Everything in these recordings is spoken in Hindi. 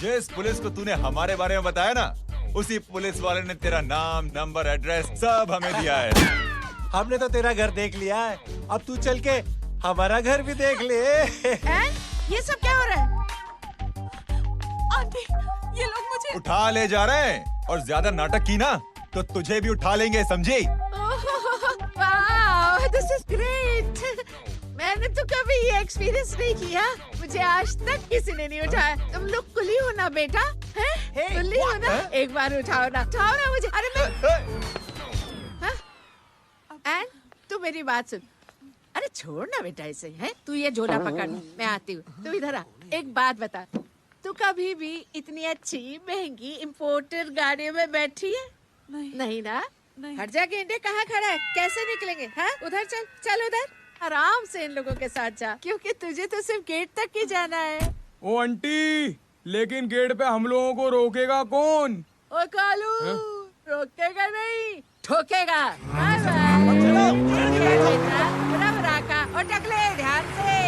जिस पुलिस को तूने हमारे बारे में बताया ना, उसी पुलिस वाले ने तेरा नाम, नंबर, एड्रेस सब हमें दिया है। हमने तो तेरा घर देख लिया है, अब तू चल के हमारा घर भी देख ले। ये सब क्या हो रहा है? आंटी, ये लोग मुझे उठा ले जा रहे हैं, और ज्यादा नाटक की ना तो तुझे भी उठा लेंगे, समझी? वाह, दिस इज ग्रेट। मैंने तो कभी ये एक्सपीरियंस नहीं किया। मुझे आज तक किसी ने नहीं उठाया। तुम लोग कुली हो ना बेटा? हैं? कुली हो ना? एक बार उठाओ ना मुझे। अरे मैं एंड तू मेरी बात सुन। अरे छोड़ ना बेटा इसे, हैं? तू ये झोला पकड़, मैं आती हूँ। तू इधर आ। एक बात बता, तू कभी भी इतनी अच्छी महंगी इम्पोर्टेड गाड़ी में बैठी है? नहीं ना? हट जा गेंडे, कहाँ खड़ा है? कैसे निकलेंगे? हाँ, उधर चल, चल उधर। आराम से इन लोगों के साथ जा, क्योंकि तुझे तो सिर्फ गेट तक ही जाना है। ओ आंटी, लेकिन गेट पे हम लोगों को रोकेगा कौन? ओ कालू, रोकेगा नहीं, ठोकेगा। Bye bye. बेटा, रब राका और टकले ध्यान से।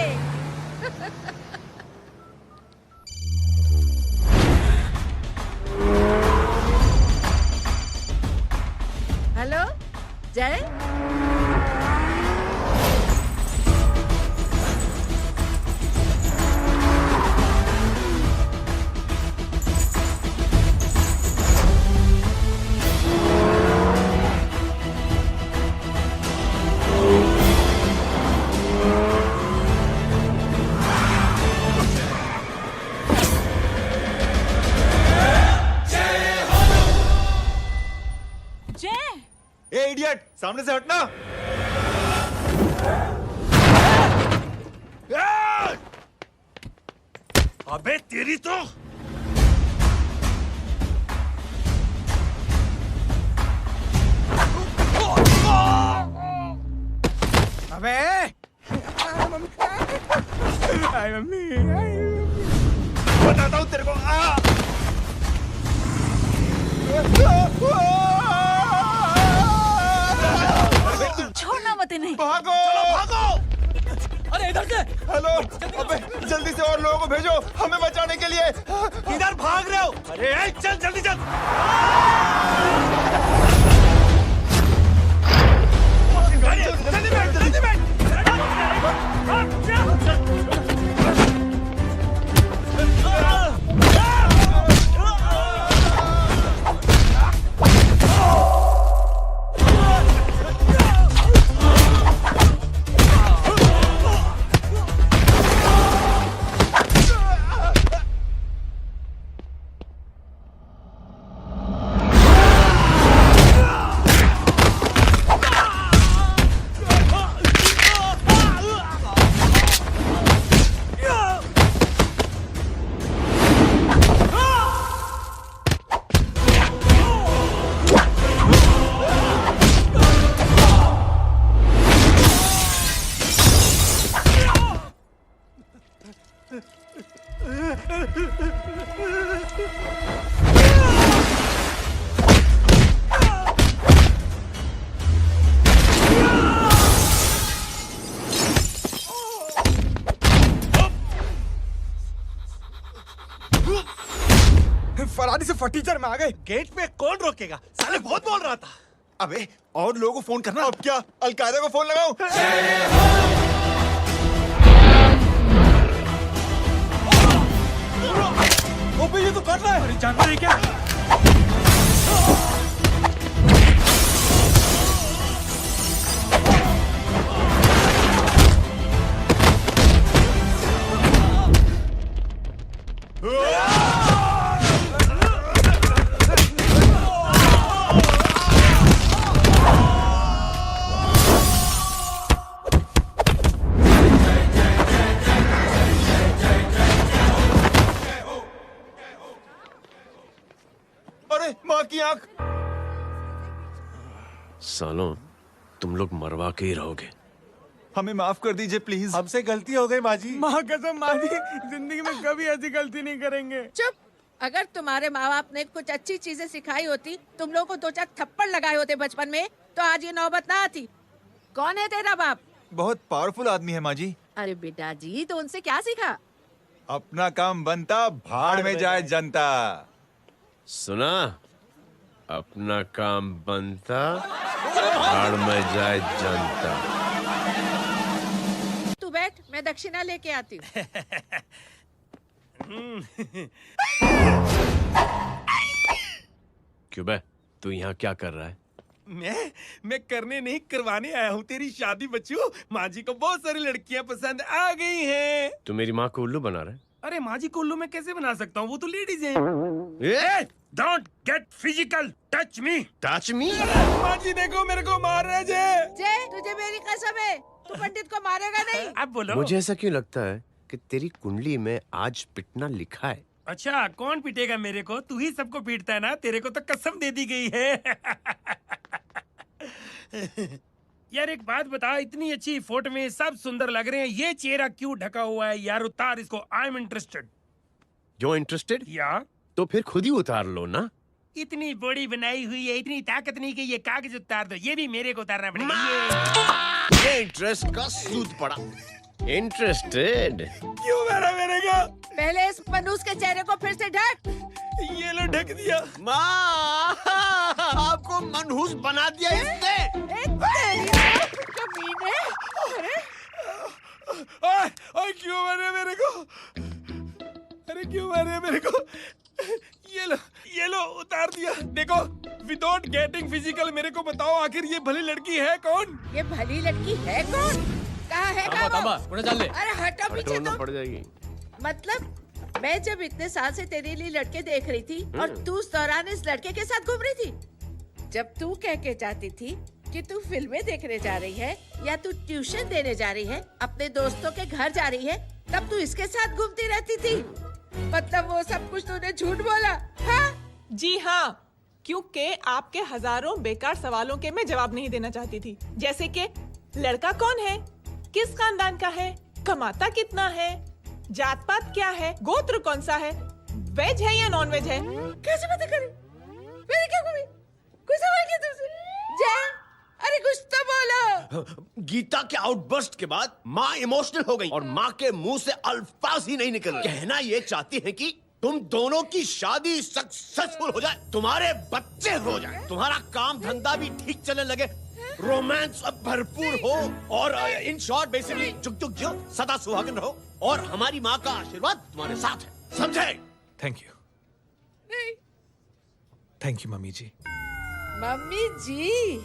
हेलो जय। ए इडियट, सामने से हटना। अबे तेरी तो अबे हाय मम्मी, बताता हूँ तेरे को। छोड़ना मत इन्हें। भागो, भागो। अरे इधर से। हेलो, अबे जल्दी से और लोगों को भेजो हमें बचाने के लिए। किधर भाग रहे हो? अरे चल जल्दी चल। जल्दी बैठ, जल्दी बैठ। फरारी से फटीचर में आ गए। गेट पे कौन रोकेगा? साले बहुत बोल रहा था। अबे और लोगों को फोन करना। अब क्या अलकायदा को फोन लगाऊं? ओबे ये तो कर रहा है। अरे जानता है क्या? अरे माँ की आंख। सालों, तुम लोग मरवा के ही रहोगे। हमें माफ कर दीजिए प्लीज। हमसे गलती हो गई माँ जी। माँ कसम माँ जी, जिंदगी में कभी ऐसी गलती नहीं करेंगे। चुप। अगर तुम्हारे माँ बाप ने कुछ अच्छी चीजें सिखाई होती, तुम लोगों को 2-4 थप्पड़ लगाए होते बचपन में, तो आज ये नौबत ना आती। कौन है तेरा बाप? बहुत पावरफुल आदमी है माँ जी। अरे बेटा जी, तो उनसे क्या सीखा? अपना काम बनता, भाड़ में जाए जनता। सुना? अपना काम बनता, भाड़ में जाए जनता। तू बैठ, मैं दक्षिणा लेके आती हूँ। क्यों बे? तू यहाँ क्या कर रहा है? मैं करने नहीं करवाने आया हूँ तेरी शादी बच्चू। माँ जी को बहुत सारी लड़कियाँ पसंद आ गई हैं। तू मेरी माँ को उल्लू बना रहा है? अरे माँ जी को उल्लू मैं कैसे बना सकता हूँ, वो तो लेडीज हैं। Don't get physical, touch me. Touch me? माँ जी देखो मेरे को मार रहे जय। जय, तुझे मेरी कसम है, तू पंडित को मारेगा नहीं। अब बोलो। मुझे ऐसा क्यों लगता है कि तेरी कुंडली में आज पिटना लिखा है? अच्छा, कौन पीटेगा मेरे को? तू ही सबको पीटता है ना, तेरे को तो कसम दे दी गई है। यार एक बात बता, इतनी अच्छी फोटो में सब सुंदर लग रहे हैं, ये चेहरा क्यों ढका हुआ है? यार उतार इसको, आई एम इंटरेस्टेड। जो इंटरेस्टेड? या तो फिर खुद ही उतार लो ना। इतनी बॉडी बनाई हुई है, इतनी ताकत नहीं कि ये कागज उतार दो, ये भी मेरे को उतारना पड़ेगा। ये इंटरेस्ट का सूद पड़ा। इंटरेस्टेड? क्यों मारा मेरे को? पहले इस मनूस के चेहरे को फिर से ढक। ये लो ढक दिया। माँ, आपको मनहूस बना दिया इसने। तेरी बात कमीने। अरे ओए क्यों मारे मेरे को? अरे क्यों मारे मेरे को? ये लो उतार दिया। देखो, विदाउट गेटिंग फिजिकल मेरे को बताओ, आखिर ये भली लड़की है कौन? ये भली लड़की है कौन? कहाँ है वो? अरे हटो पीछे हटोना तो। पड़ जाएगी। मतलब मैं जब इतने साल से तेरे लिए लड़के देख रही थी और तू उस दौरान इस लड़के के साथ घूम रही थी। जब तू कह के जाती थी कि तू फिल्में देखने जा रही है या तू ट्यूशन देने जा रही है, अपने दोस्तों के घर जा रही है, तब तू इसके साथ घूमती रहती थी। मतलब वो सब कुछ तूने झूठ बोला? हाँ? जी हाँ, क्योंकि आपके हजारों बेकार सवालों के मैं जवाब नहीं देना चाहती थी। जैसे कि लड़का कौन है, किस खानदान का है, कमाता कितना है, जात पात क्या है, गोत्र कौन सा है, वेज है या नॉन वेज है। कैसे बातें करी? मैंने क्या करी? कोई सवाल किया तुमसे? जय, अरे कुछ तो बोलो। गीता के आउटबर्स्ट के बाद माँ इमोशनल हो गई और माँ के मुंह से अल्फाज ही नहीं निकल रहे। कहना ये चाहती है कि तुम दोनों की शादी सक्सेसफुल हो जाए, तुम्हारे बच्चे हो जाए, तुम्हारा काम धंधा भी ठीक चलने लगे, रोमांस अब भरपूर हो और इन शॉर्ट बेसिकली जुग जुग जियो, सदा सुहागन रहो और हमारी माँ का आशीर्वाद तुम्हारे साथ है। समझे? Thank you. Thank you mummy ji. Mummy ji,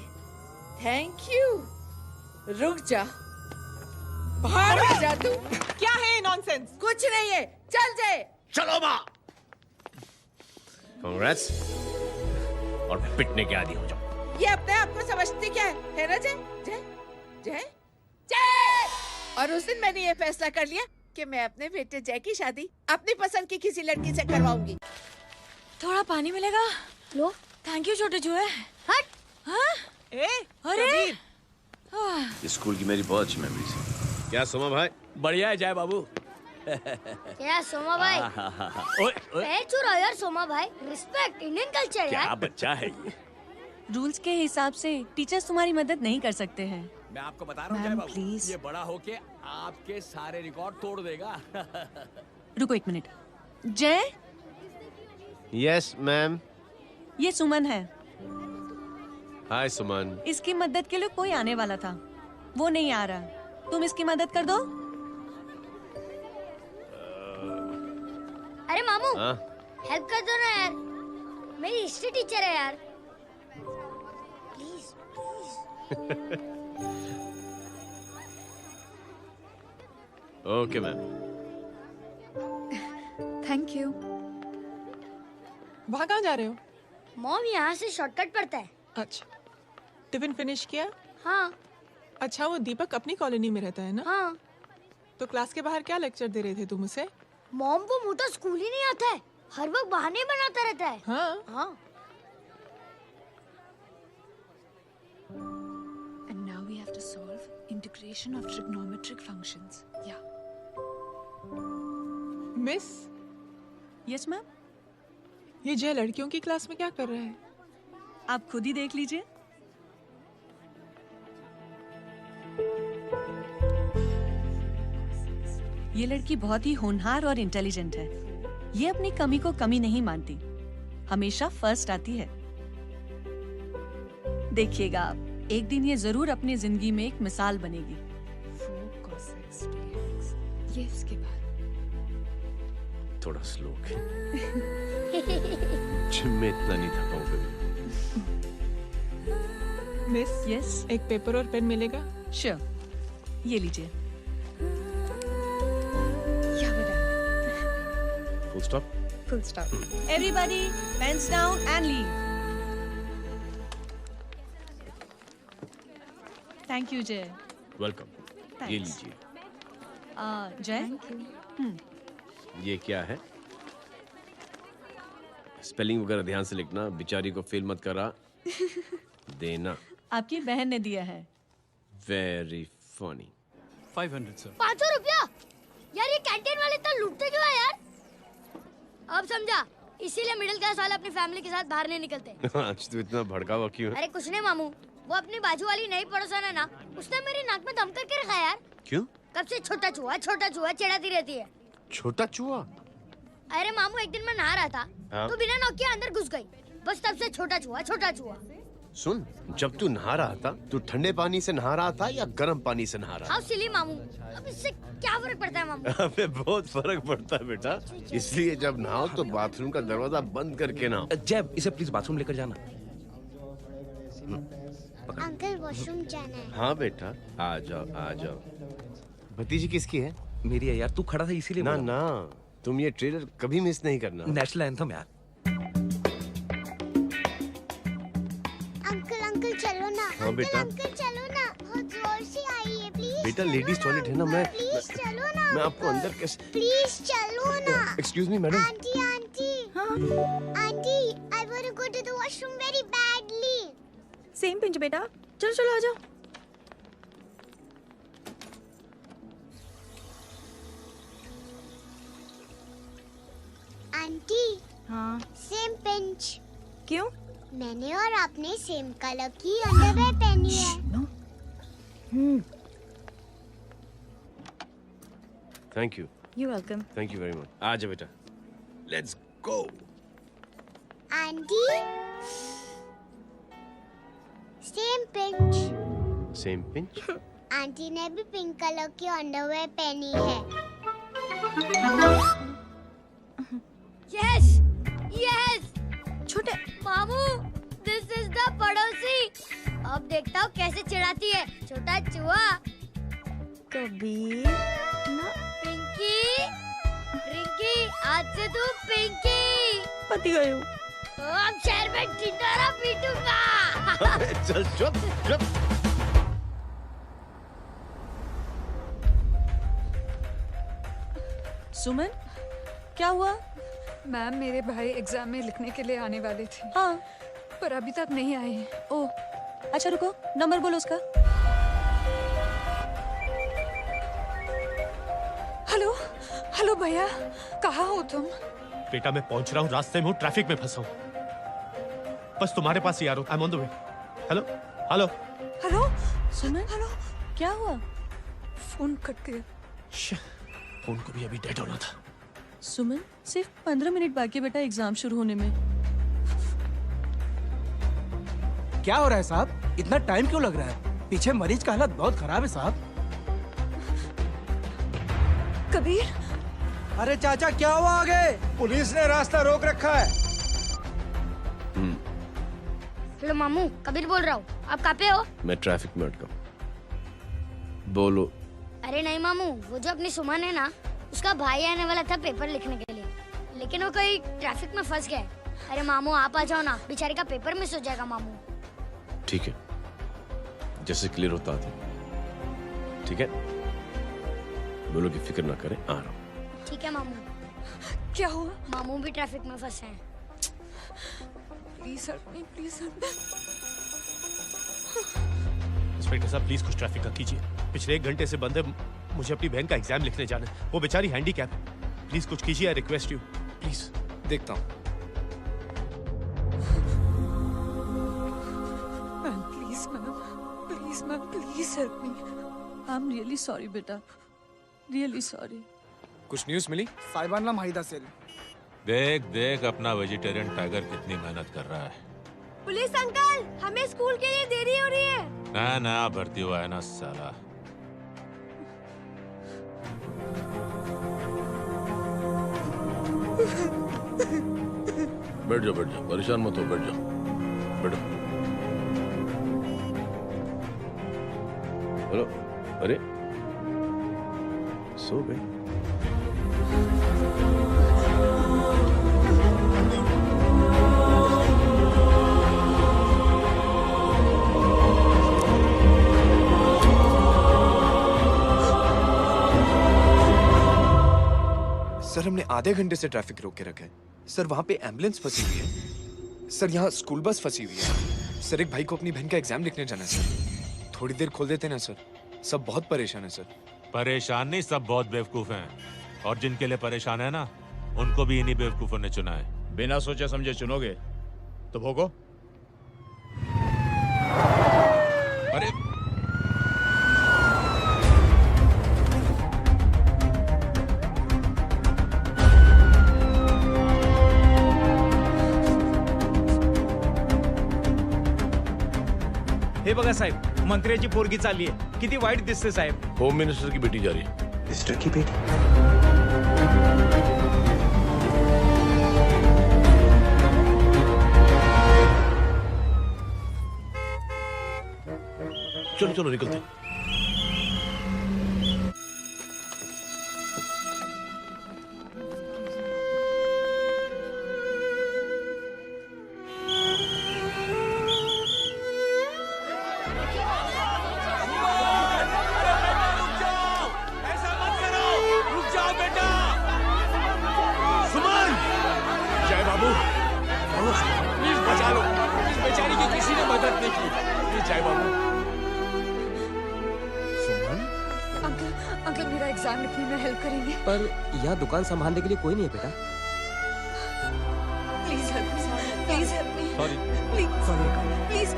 thank you. रुक जा, बाहर आ जा तू। क्या है नॉनसेंस? कुछ नहीं है, चल जाए। चलो माँ। कांग्रेस। और पिटने के आदी हो जाओ। ये अपने आप को समझती क्या है ना जय? जय जय जय। और उस दिन मैंने ये फैसला कर लिया कि मैं अपने बेटे जय की शादी अपनी पसंद की किसी लड़की से करवाऊंगी। थोड़ा पानी मिलेगा? लो। थैंक यू छोटे चूहे। हट। हाँ? अरे स्कूल की मेरी बहुत अच्छी मेमोरीज है। क्या सोमा भाई? बढ़िया है जय बाबू। क्या सोमा भाई? पैर छू यार सोमा भाई, रिस्पेक्ट, इंडियन कल्चर यार। क्या बच्चा है ये? रूल्स के हिसाब से टीचर्स तुम्हारी मदद नहीं कर सकते हैं। मैं आपको बता रहा हूँ जय बाबू, ये बड़ा होके आपके सारे रिकॉर्ड तोड़ देगा। रुको एक मिनट। जय। Yes ma'am. ये सुमन है। हाय सुमन। इसकी मदद के लिए कोई आने वाला था, वो नहीं आ रहा। तुम इसकी मदद कर दो। अरे मामू, हेल्प कर दो ना यार, मेरी हिस्ट्री टीचर है यार, please please. Okay ma'am. Thank you. वहाँ कहाँ जा रहे हो? मॉम यहाँ से शॉर्टकट पड़ता है। अच्छा, टिफिन फिनिश किया? हाँ। अच्छा, वो दीपक अपनी कॉलोनी में रहता है ना? हाँ। तो क्लास के बाहर क्या लेक्चर दे रहे थे तुम उसे? मॉम को मुँह तो स्कूल ही नहीं आता है, हर वक्त बहाने बनाता रहता है। हाँ। हाँ। And now we have to solve integration of trigonometric functions. Yeah. Miss, Yes ma'am. ये जय लड़कियों की क्लास में क्या कर रहा है? आप खुद ही देख लीजिए। ये लड़की बहुत ही होनहार और इंटेलिजेंट है। ये अपनी कमी को कमी नहीं मानती, हमेशा फर्स्ट आती है। देखिएगा आप, एक दिन ये जरूर अपनी जिंदगी में एक मिसाल बनेगी। ये इसके बाद थोड़ा स्लो जिम में इतना नहीं था पाऊँ कभी। मिस, यस, एक पेपर और पेन मिलेगा? श्योर, ये लीजिए। Full stop. Full stop. Everybody pens down and leave. Thank you Jay. Welcome. ये लीजिए। जय, ये क्या है? स्पेलिंग वगैरह ध्यान से लिखना, बेचारी को फेल मत करा देना। आपकी बहन ने दिया है। Very funny. 500 सर। 500 रुपया? यार ये कैंटीन वाले इतना लूटते क्यों है यार? अब समझा, इसीलिए मिडिल क्लास वाले अपनी फैमिली के साथ बाहर नहीं निकलते। आज तो इतना भड़का हुआ क्यों है? अरे कुछ नहीं मामू, वो अपनी बाजू वाली नई पड़ोसन है ना, उसने मेरी नाक में दम करके रखा यार। क्यों? कब से छोटा चूहा चिढ़ाती रहती है। छोटा चूहा? अरे मामू, एक दिन मैं नहा रहा था, हाँ? तो बिना नॉक के अंदर घुस गई। बस तब से छोटा चूहा। सुन, जब तू नहा रहा था, तू ठंडे पानी से नहा रहा था या गर्म पानी से नहा रहा था? हाउ सिली मामू, अब इससे क्या फर्क पड़ता है मामू? अबे बहुत फर्क पड़ता है बेटा, इसलिए जब नहाओ तो बाथरूम का दरवाजा बंद करके नहाओ। जैब, इसे प्लीज बाथरूम लेकर जाना। अंकल वॉशरूम जाना है। हाँ बेटा, आ जाओ आ जाओ। भतीजी किसकी है? मेरी है यार, तू खड़ा था इसीलिए ना बोला। ना, तुम ये ट्रेलर कभी मिस नहीं करना। नेशनल एंथम यार। अंकल चलो ना। हाँ बेटा। अंकल चलो ना, बहुत जोर से आई है, प्लीज। बेटा लेडीज टॉयलेट है ना, मैं चलो ना। मैं आपको अंदर कैसे? प्लीज चलो ना। Excuse me madam. Aunty, I want to go to the washroom very badly. Same pinch बेटा, चलो आ जाओ। आंटी, हाँ, सेम पिंच। क्यों? मैंने और आपने सेम कलर की अंडरवेयर पहनी है। Thank you. You welcome. Thank you very much. आ जाओ बेटा, let's go. Aunty, same pinch. Same pinch? Aunty ने भी पिंक कलर की अंडरवेयर पहनी है। Yes yes. छोटे मामू, दिस इज द पड़ोसी। अब देखता हूँ कैसे चिढ़ाती है छोटा चूहा। कबीर ना। पिंकी, रिंकी, आज से तू पिंकी। पति गए हो। अब शहर में ढिंढोरा पीटूंगा। चल चुप चुप। सुमन, क्या हुआ? मैम, मेरे भाई एग्जाम में लिखने के लिए आने वाले थे। हाँ, पर अभी तक नहीं आए हैं। ओह, अच्छा रुको, नंबर बोलो उसका। हेलो हेलो भैया, कहाँ हो तुम? बेटा मैं पहुंच रहा हूँ, रास्ते में हूँ, ट्रैफिक में फंसा हूँ। बस तुम्हारे पास ही आ रहा हूँ। I am on the way. Hello hello hello Suman, hello, क्या हुआ? फोन कट गया। फोन को भी अभी डेड होना था। सुमन, सिर्फ 15 मिनट बाकी बेटा एग्जाम शुरू होने में। क्या हो रहा है साहब? इतना टाइम क्यों लग रहा है? पीछे मरीज का हालत बहुत खराब है साहब। कबीर, अरे चाचा क्या हुआ आगे? पुलिस ने रास्ता रोक रखा है। हेलो मामू, कबीर बोल रहा हूँ। आप कहाँ पे हो? मैं ट्रैफिक में अटका। बोलो। अरे नहीं मामू, वो जो अपनी सुमन है ना, उसका भाई आने वाला था पेपर लिखने के लिए, लेकिन वो कहीं ट्रैफिक में फंस गया। अरे मामू आप आ जाओ ना, बेचारे का पेपर मिस हो जाएगा मामू। ठीक है, जैसे क्लियर होता था। ठीक है, बोलो कि फिक्र ना करें, आ रहा हूँ। ठीक है मामू। क्या हुआ? मामू भी ट्रैफिक में फंसे हैं। Please help me, please help me. Inspector साहब प्लीज कुछ ट्रैफिक का कीजिए। पिछले 1 घंटे से बंद है, मुझे अपनी बहन का एग्जाम लिखने जाना है। वो बेचारी हैंडीकैप है। प्लीज कुछ कीजिए, आई रिक्वेस्ट यू प्लीज। देखता हूँ। Ma'am please ma'am, please help me. I am really sorry बेटा, रियली सॉरी। कुछ न्यूज़ मिली? साहिबाना माहिदा सेल। देख देख अपना वेजिटेरियन टाइगर कितनी मेहनत कर रहा है। पुलिस अंकल, हमें स्कूल के लिए देरी हो रही है। ना भर्ती हुआ है ना साला। बैठ जाओ परेशान मत हो, बैठ जाओ बैठो। हेलो, अरे सो गए? सर हमने आधे घंटे से ट्रैफिक रोक के रखा है। सर वहाँ पे एम्बुलेंस फंसी हुई है। सर यहाँ स्कूल बस फंसी हुई है। सर एक भाई को अपनी बहन का एग्जाम लिखने जाना है सर। थोड़ी देर खोल देते ना सर। सब बहुत परेशान है सर। परेशान नहीं, सब बहुत बेवकूफ हैं। और जिनके लिए परेशान है ना, उनको भी इन्हीं बेवकूफों ने चुना है। बिना सोचे समझे चुनोगे तो भोगो। अरे हे बघा साहेब, मंत्र्याची पोरगी चालली आहे. किती वाईट दिसते साहेब. होम मिनिस्टर की बेटी जा रही है। मिनिस्टर की बेटी? चलो चलो निकलते हैं। अंकल मेरा एग्जाम लिखने में हेल्प करेंगे? पर यहाँ दुकान संभालने के लिए कोई नहीं है बेटा। Please help me, please help me. Sorry. Please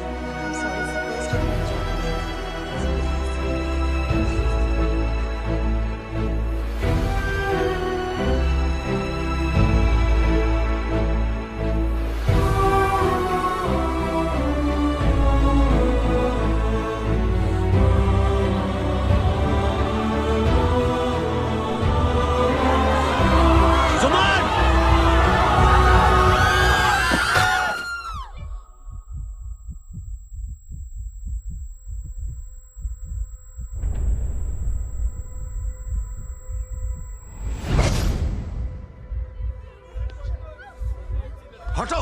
हटो,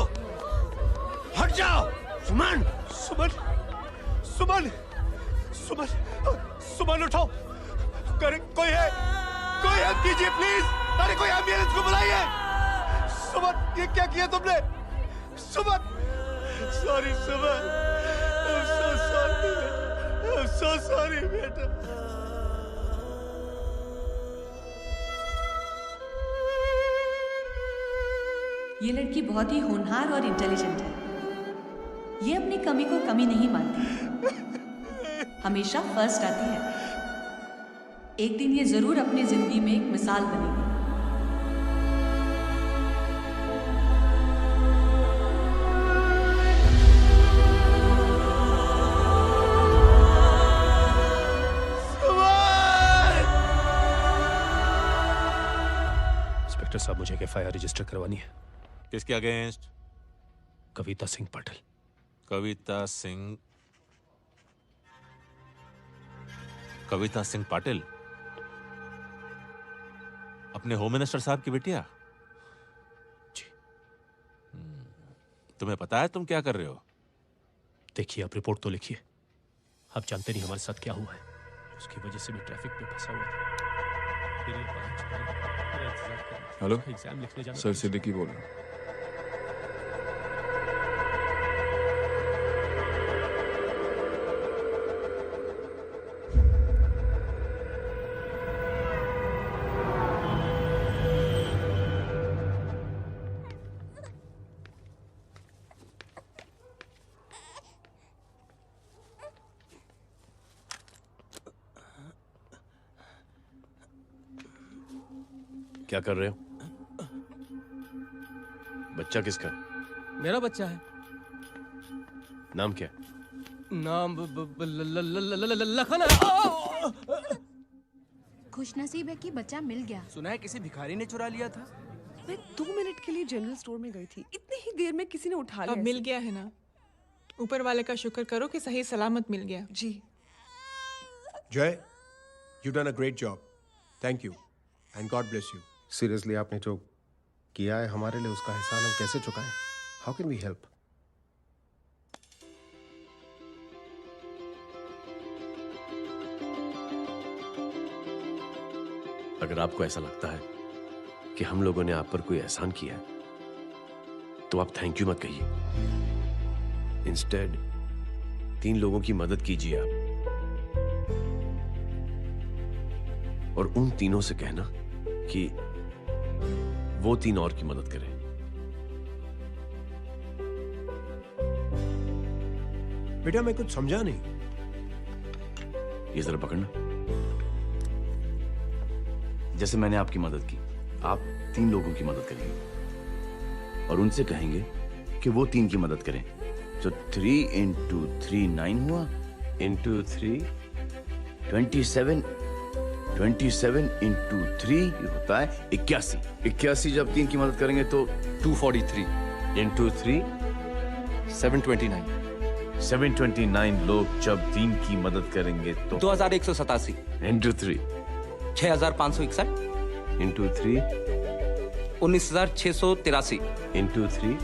हट जाओ। सुमन, सुमन, सुमन, सुमन, सुमन उठो। कोई है, कोई हेल्प कीजिए प्लीज। अरे कोई एम्बुलेंस को बुलाइए। सुमन, ये क्या किया तुमने? Suman, sorry Suman, I'm so sorry, I'm so sorry बेटा। ये लड़की बहुत ही होनहार और इंटेलिजेंट है। ये अपनी कमी को कमी नहीं मानती, हमेशा फर्स्ट आती है। एक दिन ये जरूर अपनी जिंदगी में एक मिसाल बनेगी। इंस्पेक्टर साहब, मुझे एफआईआर रजिस्टर करवानी है। किसके अगेंस्ट? कविता सिंह पाटिल। कविता सिंह पाटिल अपने होम मिनिस्टर साहब की बेटिया? जी। तुम्हें पता है तुम क्या कर रहे हो? देखिए, आप रिपोर्ट तो लिखिए। आप जानते नहीं हमारे साथ क्या हुआ है। उसकी वजह से मैं ट्रैफिक में फंसा हुआ था। फिर ये 5 मेरा इंतजार करना। हेलो एग्जाम लिखने जाना। सर सिद्दीकी बोल रहा हूँ। क्या कर रहे हो? बच्चा किसका? मेरा बच्चा है। नाम क्या? नाम लखन है। खुशनसीब है कि बच्चा मिल गया। सुना है किसी भिखारी ने चुरा लिया था। मैं 2 मिनट के लिए जनरल स्टोर में गई थी, इतनी ही देर में किसी ने उठा लिया। अब मिल गया है ना, ऊपर वाले का शुक्र करो कि सही सलामत मिल गया। जी। जय, you done a great job, thank you and God bless you. Seriously आपने जो किया है हमारे लिए, उसका एहसान हम कैसे चुकाएं? How can we help? अगर आपको ऐसा लगता है कि हम लोगों ने आप पर कोई एहसान किया है, तो आप थैंक यू मत कहिए। इंस्टेड 3 लोगों की मदद कीजिए आप, और उन तीनों से कहना कि वो 3 और की मदद करें। बेटा मैं कुछ समझा नहीं। ये जरा पकड़ना। जैसे मैंने आपकी मदद की, आप 3 लोगों की मदद करेंगे और उनसे कहेंगे कि वो 3 की मदद करें। तो 3 into 3 9 हुआ, into 3 27, 27 into 3 ये होता है 81। 81 जब 3 की मदद करेंगे तो 243 into 3 729 729 लोग जब 3 की मदद करेंगे तो 2187 into 3 6561 into 3 19683 into 3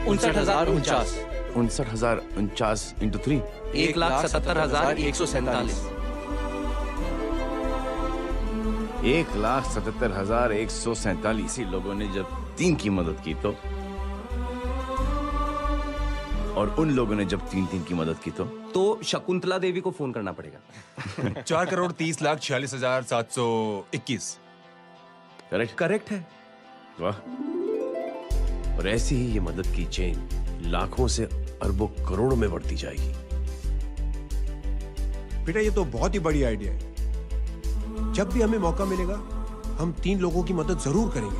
59049 59049 into 3 1,77,147 1,77,147 लोगों ने जब 3 की मदद की तो, और उन लोगों ने जब 3 की मदद की तो शकुंतला देवी को फोन करना पड़ेगा। 4,30,46,721। करेक्ट है। वाह। और ऐसी ही ये मदद की चेन लाखों से अरबों करोड़ों में बढ़ती जाएगी। बेटा ये तो बहुत ही बड़ी आइडिया है। जब भी हमें मौका मिलेगा हम 3 लोगों की मदद जरूर करेंगे।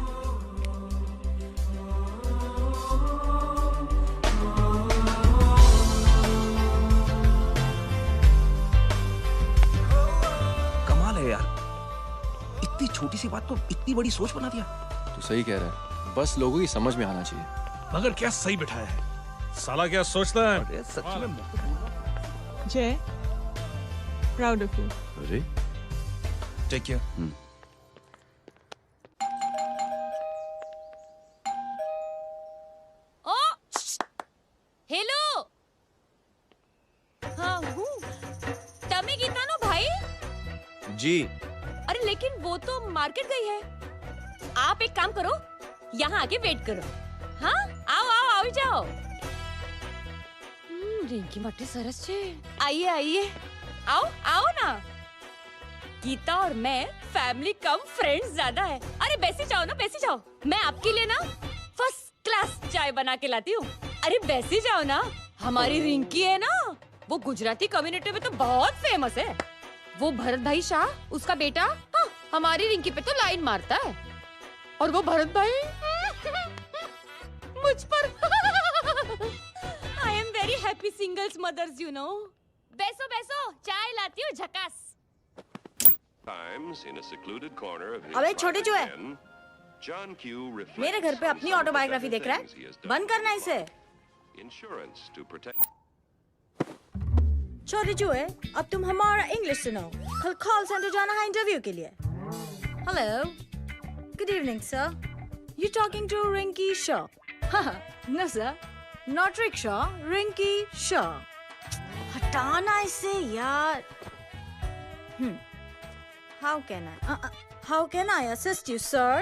कमाल है यार, इतनी छोटी सी बात को इतनी बड़ी सोच बना दिया। तू सही कह रहा है, बस लोगों की समझ में आना चाहिए। मगर क्या सही बिठाया है, साला क्या सोचता है। अरे सच में जय, प्राउड ऑफ यू। अरे टेक केयर। ओ हेलो, हाँ हूँ तमे गीता नो भाई। जी। अरे लेकिन वो तो मार्केट गई है। आप एक काम करो, यहाँ आके वेट करो। हाँ आओ आओ आओ जाओ। रिंकी मटे सरस छे। आइए आइए, आओ आओ ना। गीता और मैं फैमिली कम फ्रेंड्स ज्यादा है। अरे बैसी जाओ ना, बैसी जाओ। मैं आपके लिए ना फर्स्ट क्लास चाय बना के लाती हूँ। अरे बैसी जाओ ना। हमारी रिंकी है ना, वो गुजराती कम्युनिटी में तो बहुत फेमस है। वो भरत भाई शाह, उसका बेटा, हाँ, हमारी रिंकी पे तो लाइन मारता है। और वो भरत भाई मुझ पर I am very happy singles mothers you know. बैसो बैसो, चाय लाती हूँ झकास। अबे छोटे जो है, मेरे घर पे अपनी ऑटोबायोग्राफी देख रहा है, बंद करना इसे। छोटे जो है, अब तुम हमारा इंग्लिश सुनो। कल कॉल सेंटर जाना है इंटरव्यू के लिए। Hello, good evening sir, you talking to Rinki Shaw? No sir, not rickshaw, Rinki Shaw. हटाना इसे यार। How can I assist you, sir?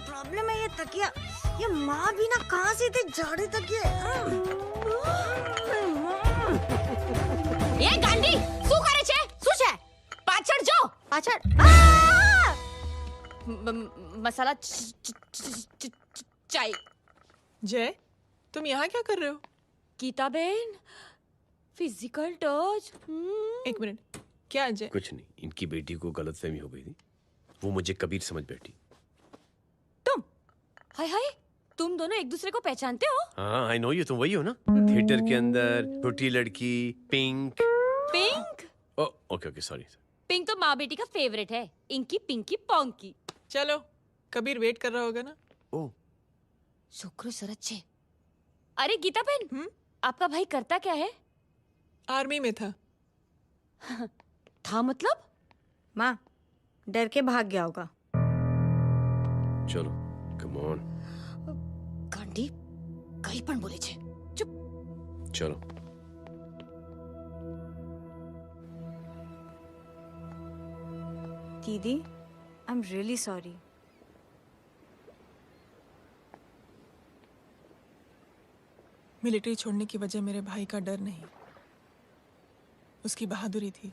Problem है ये तकिया, ये माँ भी ना कहाँ से थे झाड़े तकिए। ये गांडी, શું કરે છે? શું છે? પાછળ જો, પાછળ। मसाला चाय। जय, तुम यहाँ क्या कर रहे हो? गीता बहन, फिजिकल टच। एक मिनट, क्या जय? कुछ नहीं, इनकी बेटी को गलतफहमी हो गई थी वो मुझे कबीर समझ बैठी। हाय हाय, तुम दोनों एक दूसरे को पहचानते हो? हाँ, आई नो यू, तुम वही हो ना? थिएटर के अंदर छोटी लड़की pink. Pink? Okay okay, sorry. Pink तो माँ बेटी का फेवरेट है, इंकी पिंकी पोंकी। चलो, कबीर वेट कर रहा होगा ना? ओह, शुक्र सरच्चे। अरे गीता बहन, आपका भाई करता क्या है? आर्मी में था। था मतलब? माँ, डर के भाग गया होगा। चलो, कम ऑन। गांडी, कहीं पण बोले छे। चुप। चलो। दीदी, I am really sorry. Military छोड़ने की वजह मेरे भाई का डर नहीं, उसकी बहादुरी थी।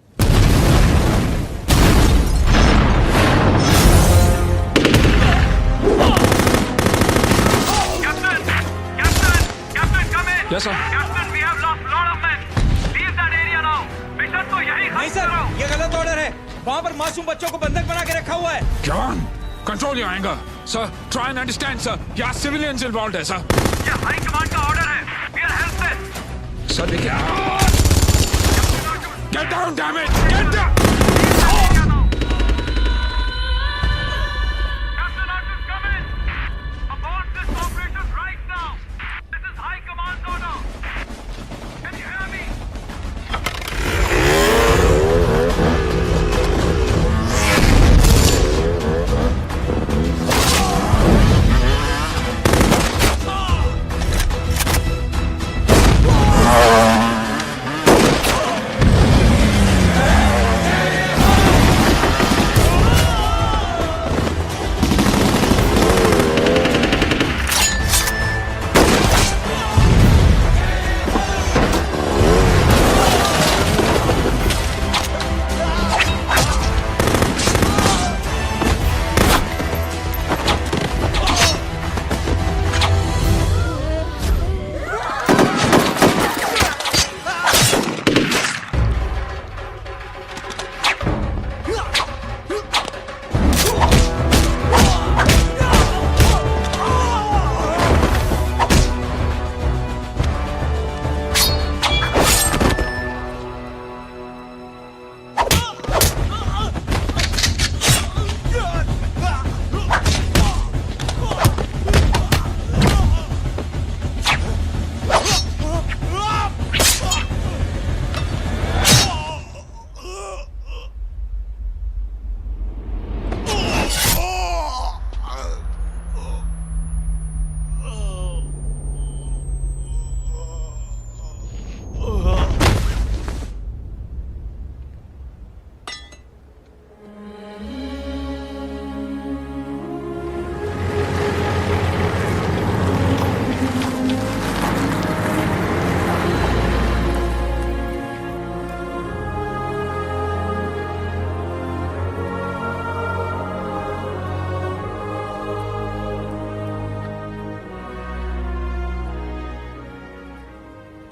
Yes, sir. Captain, we have lost lot of men. Leave that area now. Mission तो यही नहीं सर, ये गलत ऑर्डर है। वहाँ पर मासूम बच्चों को बंधक बना के रखा हुआ है। John, control your anger. Sir, try and understand, sir. यहाँ civilians involved है, sir. ये हाई कमांड का ऑर्डर है. We are helpless. Sir, देखिए। Get down, damn it! Get down!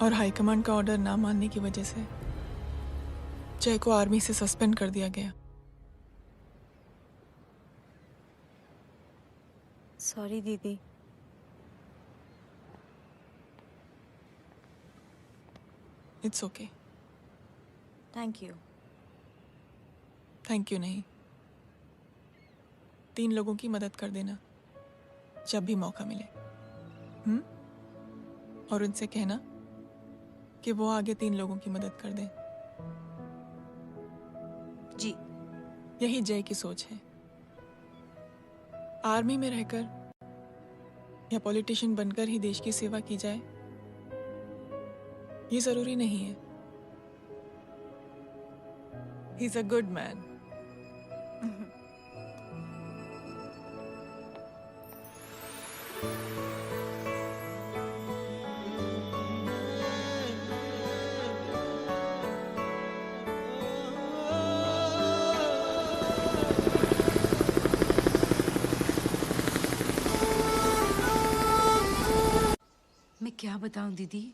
और हाईकमांड का ऑर्डर ना मानने की वजह से जय को आर्मी से सस्पेंड कर दिया गया। सॉरी दीदी। It's okay. Thank you. Thank you नहीं, 3 लोगों की मदद कर देना जब भी मौका मिले। और उनसे कहना कि वो आगे 3 लोगों की मदद कर दें। जी। यही जय की सोच है। आर्मी में रहकर या पॉलिटिशियन बनकर ही देश की सेवा की जाए, ये जरूरी नहीं है। He is a good man. मैं क्या बताऊं दीदी,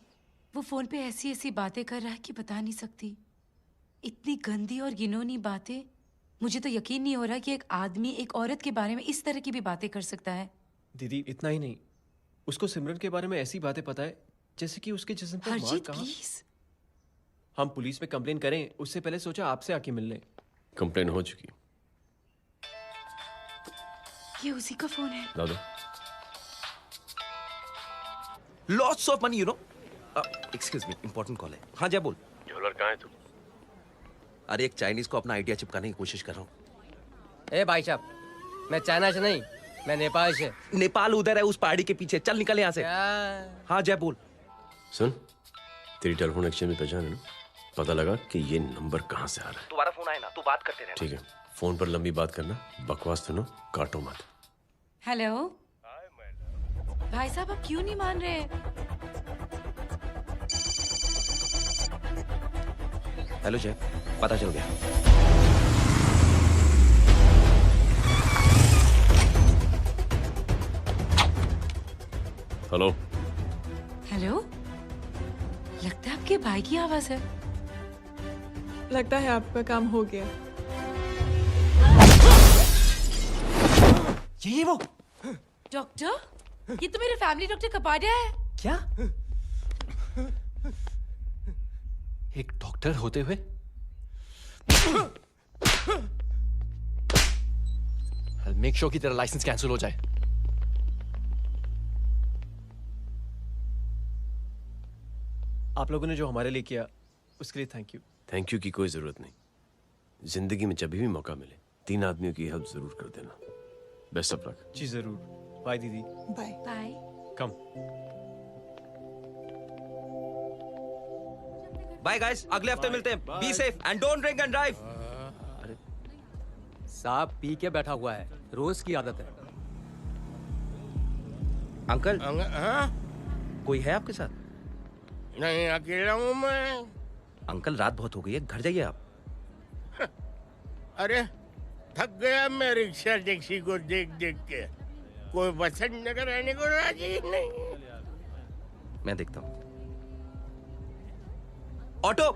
वो फोन पे ऐसी ऐसी बातें कर रहा है कि बता नहीं सकती। इतनी गंदी और घिनौनी बातें मुझे तो यकीन नहीं हो रहा कि एक आदमी एक औरत के बारे में इस तरह की भी बातें कर सकता है। दीदी इतना ही नहीं, उसको सिमरन के बारे में ऐसी बातें पता है जैसे कि उसके जिस्म पर मार हरजीत कहाँ। प्लीज। हम पुलिस में कंप्लेन करें उससे पहले सोचा आपसे आके मिल लें। कंप्लेन हो चुकी। ये उसी का फोन है। ला दो। Lots of money you know. Excuse me, important call है। हाँ जय बोल। ज्वेलर कहाँ है तू? अरे एक चाइनीज को अपना आइडिया चिपकाने की कोशिश कर रहा हूँ। ए भाई साहब, मैं चाइना से नहीं, मैं नेपाल से। नेपाल उधर है उस पहाड़ी के पीछे, चल निकल यहाँ से। हाँ जय बोल। सुन, तेरी टेलीफोन एक्सचेंज में पहचान है ना? पता लगा कि ये नंबर कहाँ से आ रहा है। तुम्हारा फोन आए ना तो बात करते रहना। ठीक है, फोन पर लंबी बात करना, बकवास सुनो, काटो मत। हेलो भाई साहब, आप क्यों नहीं मान रहे? हेलो जय, पता चल गया। हेलो हेलो, लगता है आपके भाई की आवाज है। लगता है आपका काम हो गया। ये वो डॉक्टर, ये तो मेरे फैमिली डॉक्टर कपाडिया है। क्या? एक डॉक्टर होते हुए मेक श्योर कि तेरा लाइसेंस कैंसिल हो जाए। आप लोगों ने जो हमारे लिए किया उसके लिए थैंक यू। थैंक यू की कोई जरूरत नहीं। जिंदगी में जब भी मौका मिले 3 आदमियों की हेल्प जरूर कर देना। Best of luck. जी जरूर। बाय दीदी। Bye bye. Come. Bye guys, अगले हफ्ते मिलते हैं। Be safe and don't drink and drive. साहब पी के बैठा हुआ है, रोज की आदत है। अंकल हाँ? कोई है आपके साथ? नहीं, अकेला हूँ मैं। अंकल रात बहुत हो गई है, घर जाइए आप। अरे थक गया मैं रिक्शा टैक्सी को देख देख के। कोई वसंत नगर आने को राजी नहीं। मैं देखता हूँ। ऑटो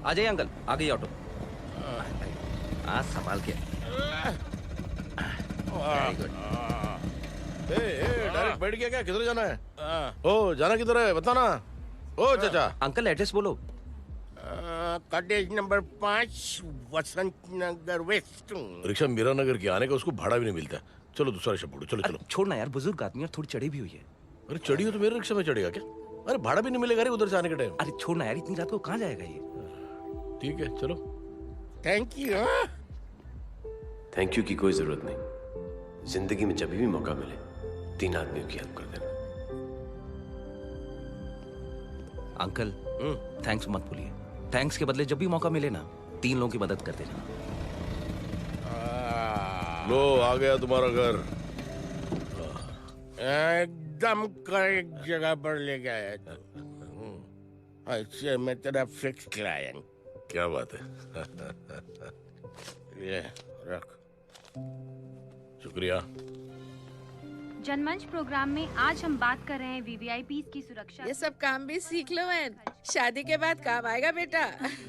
आ जाइए अंकल, आ गई ऑटो। आज संभाल के। Very good. डायरेक्ट बैठ गया क्या? किधर जाना है? ओ जाना किधर है बताना। ओ चाचा। अंकल एड्रेस बोलो। कॉटेज नंबर 5 वसंत नगर वेस्ट। रिक्शा मीरा नगर की आने का उसको भाड़ा भी नहीं मिलता। चलो दूसरा रिक्शा पकड़ो। चलो चलो। छोड़ना यार, बुजुर्ग आदमी और थोड़ी चढ़ी भी हुई है। अरे चढ़ी हो तो मेरे रिक्शा में चढ़ेगा क्या? अरे भाड़ा भी नहीं मिलेगा रे उधर से आने के टाइम। अरे छोड़ना यार, इतनी रात को कहाँ जाएगा ये? ठीक है चलो। Thank you. थैंक यू की कोई जरूरत नहीं। जिंदगी में जब भी मौका मिले 3 आदमियों की हेल्प कर देना। अंकल थैंक्स मत भूलिए। थैंक्स के बदले जब भी मौका मिले ना 3 लोगों की मदद कर देना। लो आ गया तुम्हारा घर। एकदम करेक्ट जगह पर ले गया तू। अच्छा मैं तेरा फिक्स क्लाइंट। क्या बात है। ये रख। शुक्रिया। जनमंच प्रोग्राम में आज हम बात कर रहे हैं वीवीआईपीज़ की सुरक्षा। ये सब काम भी सीख लो एन, शादी के बाद काम आएगा बेटा।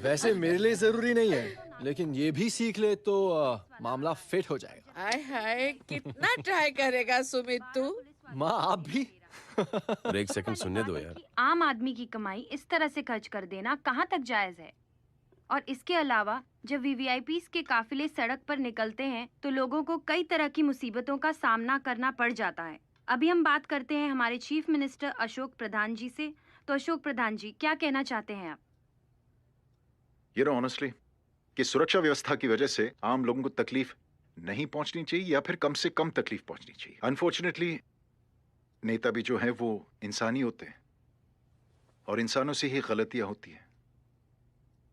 वैसे मेरे लिए जरूरी नहीं है, लेकिन ये भी सीख ले तो मामला फिट हो जाएगा। हाय हाय, कितना ट्राई करेगा सुमित तू? माँ आप भी। और एक सेकंड सुनने दो यार। आम आदमी की कमाई इस तरह से खर्च कर देना कहाँ तक जायज है? और इसके अलावा जब वीवीआईपीज़ के काफिले सड़क पर निकलते हैं तो लोगों को कई तरह की मुसीबतों का सामना करना पड़ जाता है। अभी हम बात करते हैं हमारे चीफ मिनिस्टर अशोक प्रधान जी से। तो अशोक प्रधान जी, क्या कहना चाहते हैं आप? ये ऑनेस्टली कि सुरक्षा व्यवस्था की वजह से आम लोगों को तकलीफ नहीं पहुंचनी चाहिए या फिर कम से कम तकलीफ पहुंचनी चाहिए। अनफॉर्चुनेटली नेता भी जो है वो इंसानी होते हैं और इंसानों से ही गलतियां होती हैं।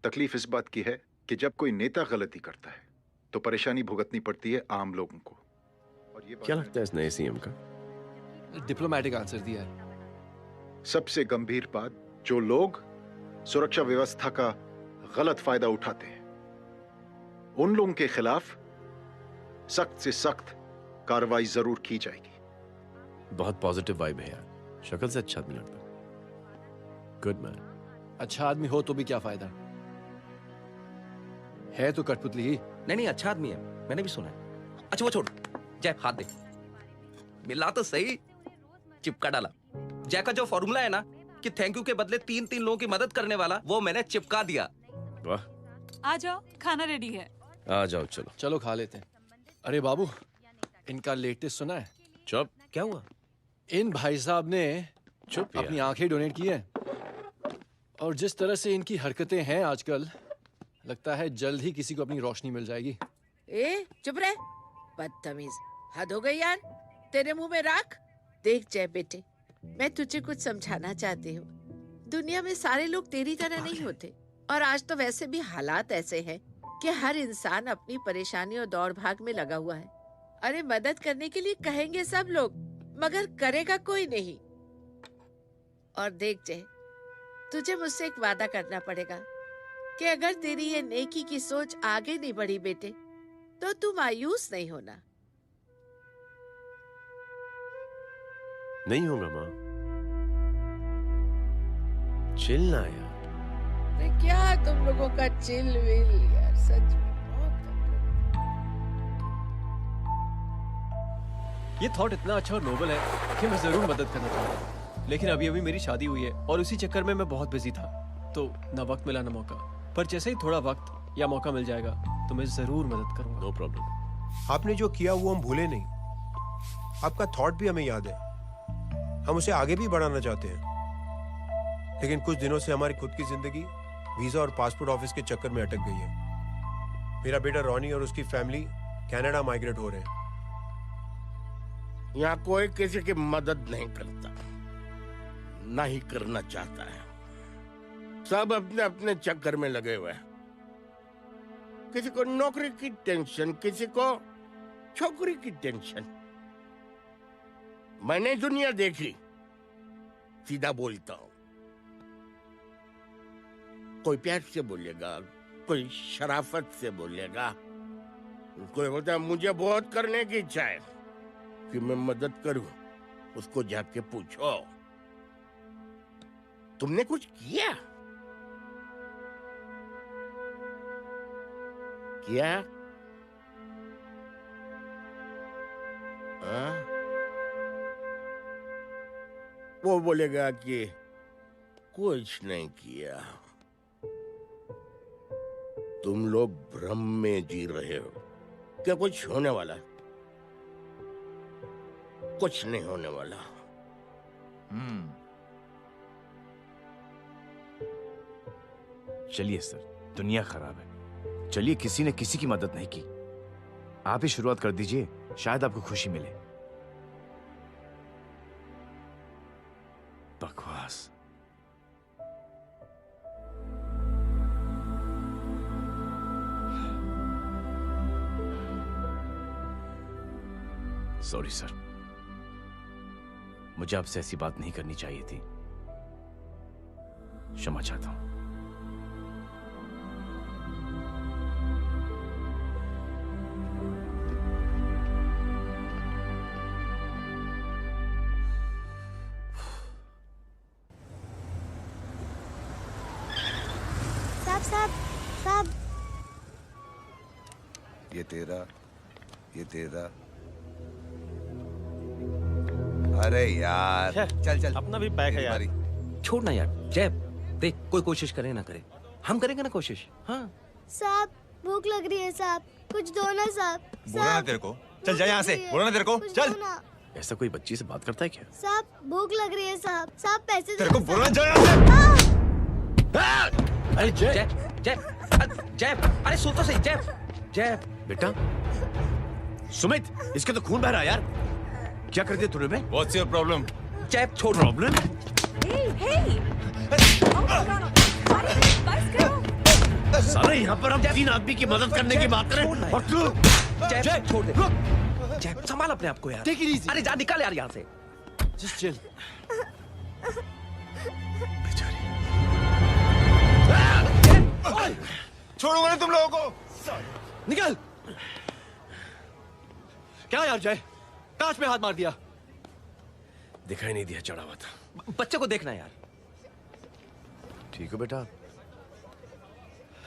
तकलीफ इस बात की है कि जब कोई नेता गलती करता है तो परेशानी भुगतनी पड़ती है आम लोगों को। और ये क्या लगता है इस नए सीएम का? डिप्लोमेटिक आंसर दिया है। सबसे गंभीर बात, जो लोग सुरक्षा व्यवस्था का गलत फायदा उठाते हैं उन लोगों के खिलाफ सख्त से सख्त कार्रवाई जरूर की जाएगी। बहुत पॉजिटिव वाइब है यार। शक्ल से अच्छा आदमी लगता है। Good man. अच्छा आदमी हो तो भी क्या फायदा, है तो कठपुतली ही। नहीं, अच्छा आदमी है, मैंने भी सुना है। अच्छा वो छोड़, जय हाथ दे। मिला तो सही, चिपका डाला। जय का जो फॉर्मूला है ना कि थैंक यू के बदले 3 लोगों की मदद करने वाला, वो मैंने चिपका दिया। वाह, आ जाओ, खाना रेडी है। आ जाओ, चलो चलो खा लेते हैं। अरे बाबू, इनका लेटेस्ट सुना है? चुप। क्या हुआ? इन भाई साहब ने चुप अपनी आंखें डोनेट की है, और जिस तरह से इनकी हरकतें हैं आजकल, लगता है जल्द ही किसी को अपनी रोशनी मिल जाएगी। ए चुप रहे, बदतमीज, हद हो गई यार। तेरे मुंह में राख। देख जय बेटे, मैं तुझे कुछ समझाना चाहती हूँ। दुनिया में सारे लोग तेरी तरह नहीं होते, और आज तो वैसे भी हालात ऐसे हैं कि हर इंसान अपनी परेशानी और दौड़ भाग में लगा हुआ है। अरे मदद करने के लिए कहेंगे सब लोग, मगर करेगा कोई नहीं। और देख जय, तुझे मुझसे एक वादा करना पड़ेगा कि अगर तेरी ये नेकी की सोच आगे नहीं बढ़ी बेटे, तो तू मायूस नहीं होना। नहीं होगा माँ, चिल ना यार। अरे क्या तुम लोगों का चिल विल यार, सच में ये थॉट इतना अच्छा और नोबल है कि मैं जरूर मदद करना चाहूंगा, लेकिन अभी अभी मेरी शादी हुई है और उसी चक्कर में मैं बहुत बिजी था, तो ना वक्त मिला ना मौका। पर जैसे ही थोड़ा वक्त या मौका मिल जाएगा तो मैं जरूर मदद करूंगा। No problem. आपने जो किया वो हम भूले नहीं, आपका थॉट भी हमें याद है, हम उसे आगे भी बढ़ाना चाहते हैं। लेकिन कुछ दिनों से हमारी खुद की जिंदगी वीजा और पासपोर्ट ऑफिस के चक्कर में अटक गई है। मेरा बेटा रॉनी और उसकी फैमिली कनाडा माइग्रेट हो रहे हैं। यहाँ कोई किसी की मदद नहीं करता, ना ही करना चाहता है। सब अपने अपने चक्कर में लगे हुए हैं। किसी को नौकरी की टेंशन, किसी को छोकरी की टेंशन। मैंने दुनिया देखी, सीधा बोलता हूं। कोई प्यार से बोलेगा, कोई शराफत से बोलेगा, कोई बोलता है मुझे बहुत करने की इच्छा है कि मैं मदद करूं। उसको जाके पूछो, तुमने कुछ किया? किया? वो बोलेगा कि कुछ नहीं किया। तुम लोग भ्रम में जी रहे हो। क्या कुछ होने वाला? कुछ नहीं होने वाला। चलिए सर, दुनिया खराब है। चलिए, किसी ने किसी की मदद नहीं की, आप ही शुरुआत कर दीजिए, शायद आपको खुशी मिले। बकवास। सॉरी सर, मुझे आपसे ऐसी बात नहीं करनी चाहिए थी। क्षमा चाहता हूं। साहब, ये तेरा। अरे यार, चल अपना भी पैक है यार। छोड़ ना यार। जय देख, कोई कोशिश करे ना करे, हम करेंगे ना कोशिश। हाँ साहब, भूख लग रही है साहब, कुछ दो ना साहब। बोला ना तेरे को, चल जा यहाँ से। बोला ना तेरे को, चल। ऐसा कोई बच्ची से बात करता है क्या? साहब भूख लग रही है साहब, साहब पैसे तेरे को बोला जा यहाँ से। अरे जय जय जय, अरे सुन तो सही। जय बेटा, सुमित, इसके तो खून बह रहा है यार। क्या कर दिया तूने बे? What's your problem? जय छोड़। प्रॉब्लम? सारे यहाँ पर हम 3 आदमी की मदद करने की बात करें और तू जय छोड़ दे। जय संभाल अपने आप को यार। Take it easy. अरे जा, निकल यार यहाँ से। Just chill. छोड़ूंगा नहीं तुम लोगों को। निकल। क्या यार जय, कांच में हाथ मार दिया। दिखाई नहीं दिया, चढ़ा हुआ था। बच्चे को देखना यार। ठीक हो बेटा?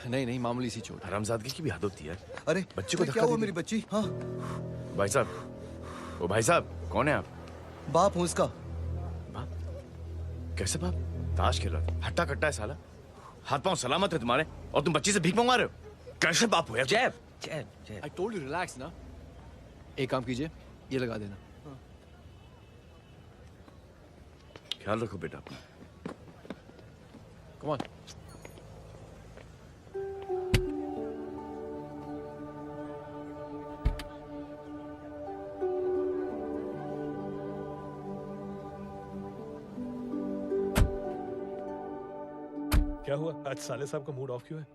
नहीं नहीं, मामूली सी चोट। हरामजादगी की भी हद होती है। अरे बच्चे को क्या धक्का हुआ दे मेरी दिया। बच्ची? हाँ भाई साहब, ओ भाई साहब, कौन है आप? बाप हूँ इसका। कैसे बाप? ताश खेल रहा था, हट्टा कट्टा है साला। हाथ पांव सलामत है तुम्हारे और तुम बच्ची से भीख मंगवा रहे हो? कैसे बाप हो यार? जैब जैब जैब। I told you relax ना। एक काम कीजिए, ये लगा देना। ख्याल रखो बेटा अपना। Come on। क्या हुआ आज साले साहब का मूड ऑफ क्यों है?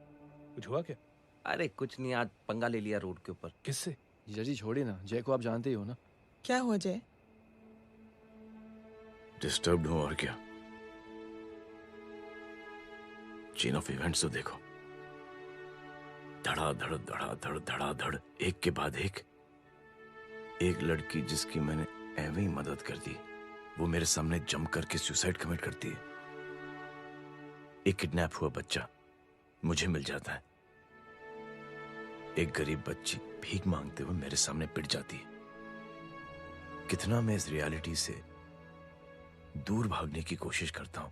कुछ हुआ क्या? अरे कुछ नहीं, आज पंगा ले लिया रोड के ऊपर। किससे? जीजा जी छोड़िए ना, जय को आप जानते ही हो ना। क्या हुआ जय? डिस्टर्ब्ड हूं और क्या। चेन ऑफ इवेंट्स तो देखो, धड़ाधड़ धड़ाधड़ धड़ाधड़, एक के बाद एक लड़की जिसकी मैंने एवं ही मदद कर दी, वो मेरे सामने जम करके सुसाइड कमिट करती है। एक किडनैप हुआ बच्चा मुझे मिल जाता है। एक गरीब बच्ची भीख मांगते हुए मेरे सामने पिट जाती है। कितना मैं इस रियलिटी से दूर भागने की कोशिश करता हूं।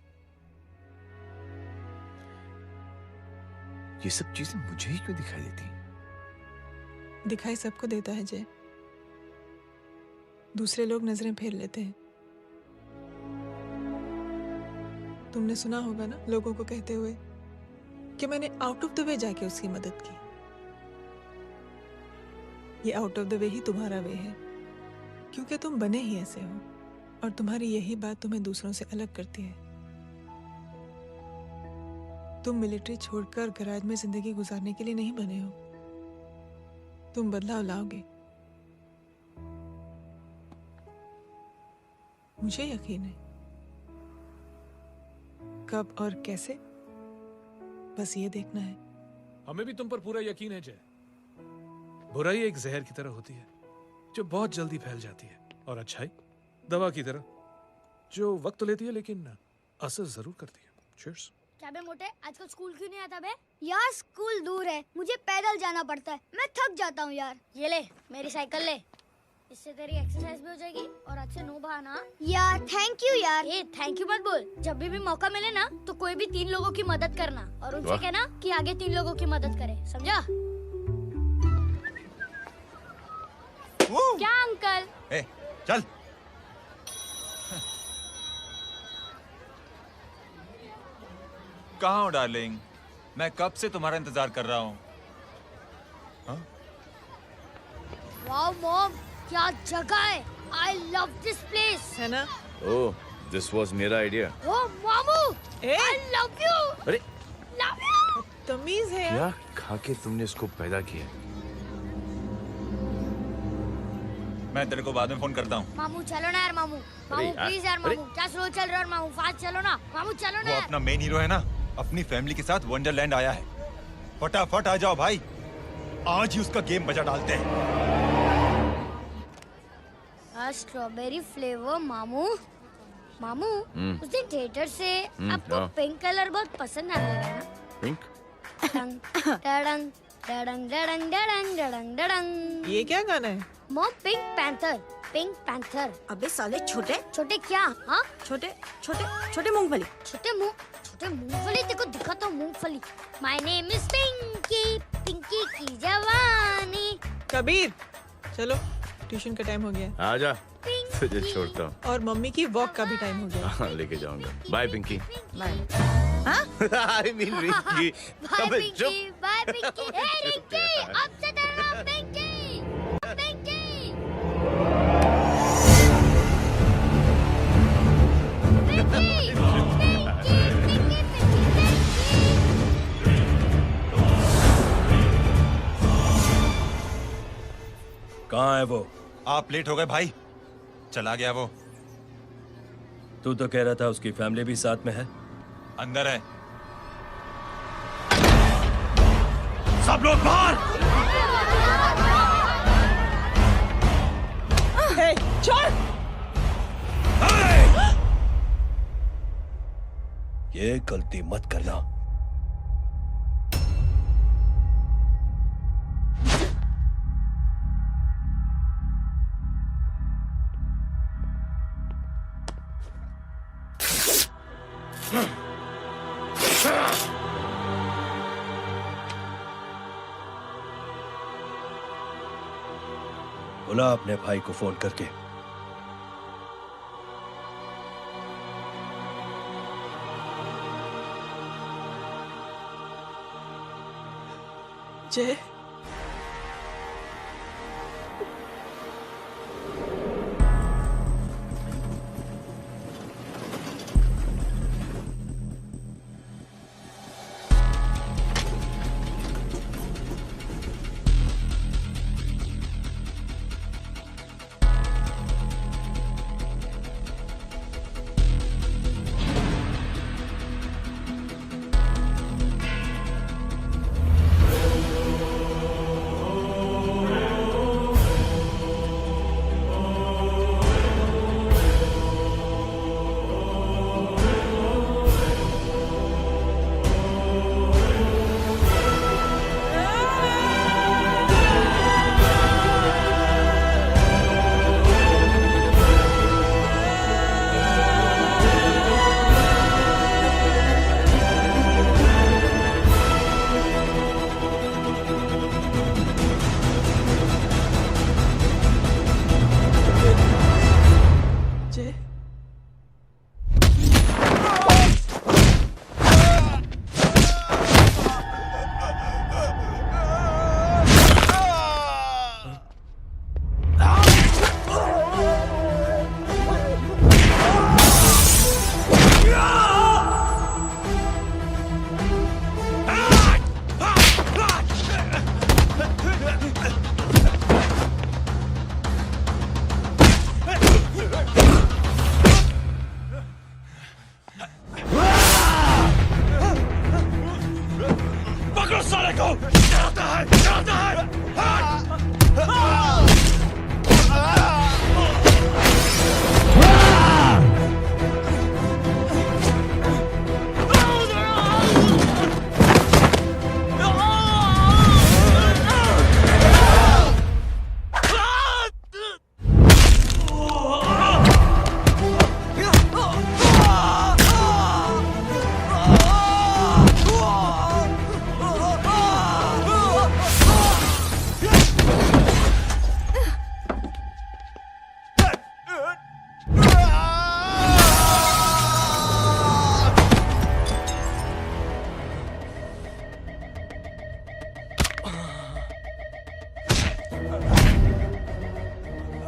ये सब चीजें मुझे ही क्यों दिखाई देती? दिखाई सबको देता है जय, दूसरे लोग नजरें फेर लेते हैं। तुमने सुना होगा ना लोगों को कहते हुए कि मैंने आउट ऑफ द वे जाके उसकी मदद की। ये आउट ऑफ द वे ही तुम्हारा वे है, क्योंकि तुम बने ही ऐसे हो और तुम्हारी यही बात तुम्हें दूसरों से अलग करती है। तुम मिलिट्री छोड़कर गैराज में जिंदगी गुजारने के लिए नहीं बने हो। तुम बदलाव लाओगे, मुझे यकीन है। कब और कैसे, बस ये देखना है। हमें भी तुम पर पूरा यकीन है जय। बुराई एक जहर की तरह होती है जो बहुत जल्दी फैल जाती है, और अच्छाई दवा की तरह जो वक्त लेती है लेकिन असर जरूर करती है। चीयर्स। क्या बे मोटे, आजकल स्कूल क्यों नहीं आता बे? यार स्कूल दूर है, मुझे पैदल जाना पड़ता है, मैं थक जाता हूँ यार। ये ले मेरी साइकिल ले, इससे तेरी एक्सरसाइज भी हो जाएगी और आज से नो बहाना। यार थैंक यू यार। ए थैंक यू मत बोल, जब भी मौका मिले ना तो कोई भी 3 लोगों की मदद करना और उनसे कहना कि आगे 3 लोगों की मदद करे, समझा? क्या अंकल? ए, चल। कहाँ हो डार्लिंग? मैं कब से तुम्हारा इंतजार कर रहा हूँ। वाओ मॉम, क्या जगह है। I love this place. है ना? ओह, दिस वाज मेरा आइडिया। ओह मामू, I love you. अरे Love you. तमीज है। क्या खा के तुमने इसको पैदा किया? मैं तेरे को बाद में फोन करता हूँ। मामू चलो ना यार, मामू मामू प्लीज यार, मामू क्या स्लो चल रहे हो मामू, फास्ट चलो ना मामू, चलो ना। वो अपना मेन हीरो है ना, अपनी फैमिली के साथ वंडरलैंड आया है। फटाफट आ जाओ भाई, आज ही उसका गेम बजा डालते हैं। स्ट्रॉबेरी फ्लेवर मामू। मामू उस दिन थिएटर से आपको हाँ। पिंक कलर बहुत पसंद आने लगा ना? पिंक? डडंग डडंग डडंग डडंग डडंग डडंग डडंग। ये क्या गाना है? Mom pink panther, pink panther. अबे साले छोटे छोटे क्या? हाँ छोटे छोटे छोटे मूंगफली। छोटे मूंगफली, देखो दिखाता हूँ मूंगफली। My name is Pinky, Pinky की जवानी। कबीर चलो, ट्यूशन का टाइम हो गया। आजा, तुझे छोड़ता हूँ। और मम्मी की वॉक का भी टाइम हो गया। हाँ, लेके जाऊंगा। बाय पिंकी। हाँ? I mean Rinky. Bye Pinky, bye Pinky. Hey Rinky, अब से तेरा नाम पिंकी, पिंकी। पिंकी, पिंकी, पिंकी, कहाँ है वो? आप लेट हो गए भाई, चला गया वो। तू तो कह रहा था उसकी फैमिली भी साथ में है। अंदर है। सब लोग बाहर। छोड़। ये गलती मत करना। बुला अपने भाई को फोन करके। जय, जय, पकड़ो साले को! डरता है, डरता है!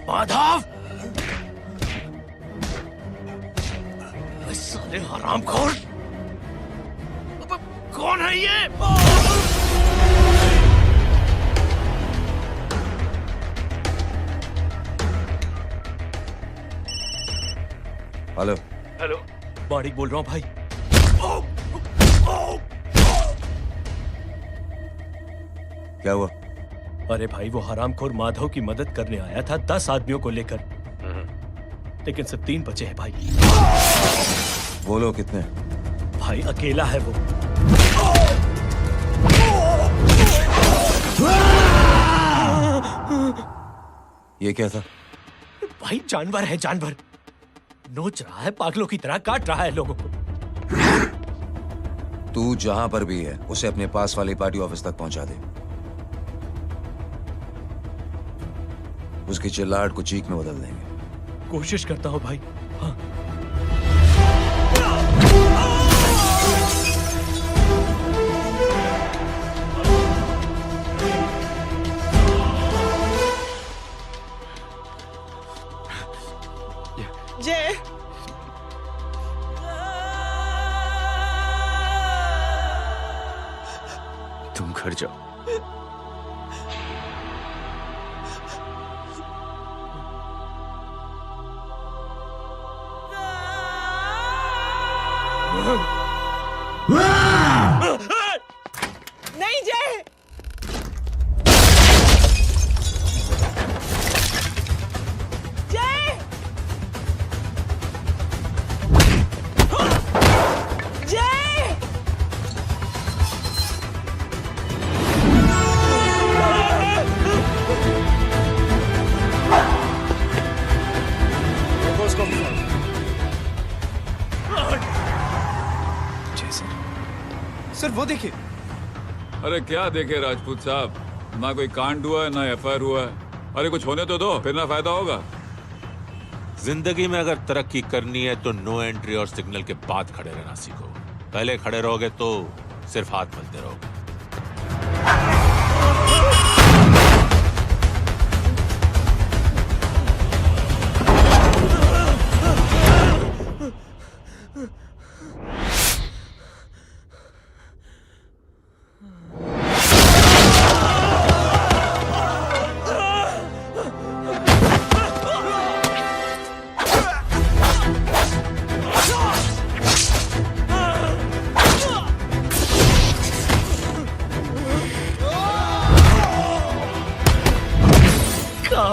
माधव! साले हरामखोर! अब कौन है ये? हेलो। हेलो, माणिक बोल रहा हूँ भाई। क्या हुआ? अरे भाई, वो हरामखोर माधव की मदद करने आया था 10 आदमियों को लेकर, लेकिन सिर्फ 3 बचे हैं भाई। बोलो कितने? भाई अकेला है वो। ये क्या था? भाई जानवर है, जानवर। नोच रहा है, पागलों की तरह काट रहा है लोगों को। तू जहां पर भी है उसे अपने पास वाली पार्टी ऑफिस तक पहुंचा दे। उसकी चिल्लाहट को चीख में बदल देंगे। कोशिश करता हूं भाई। हाँ। जय, तुम घर जाओ। नहीं जय, जय, वो देखिए। अरे क्या देखे राजपूत साहब, ना कोई कांड हुआ है ना एफआईआर हुआ है। अरे कुछ होने तो दो, फिर ना फायदा होगा। जिंदगी में अगर तरक्की करनी है तो नो एंट्री और सिग्नल के बाद खड़े रहना सीखो। पहले खड़े रहोगे तो सिर्फ हाथ मलते रहोगे।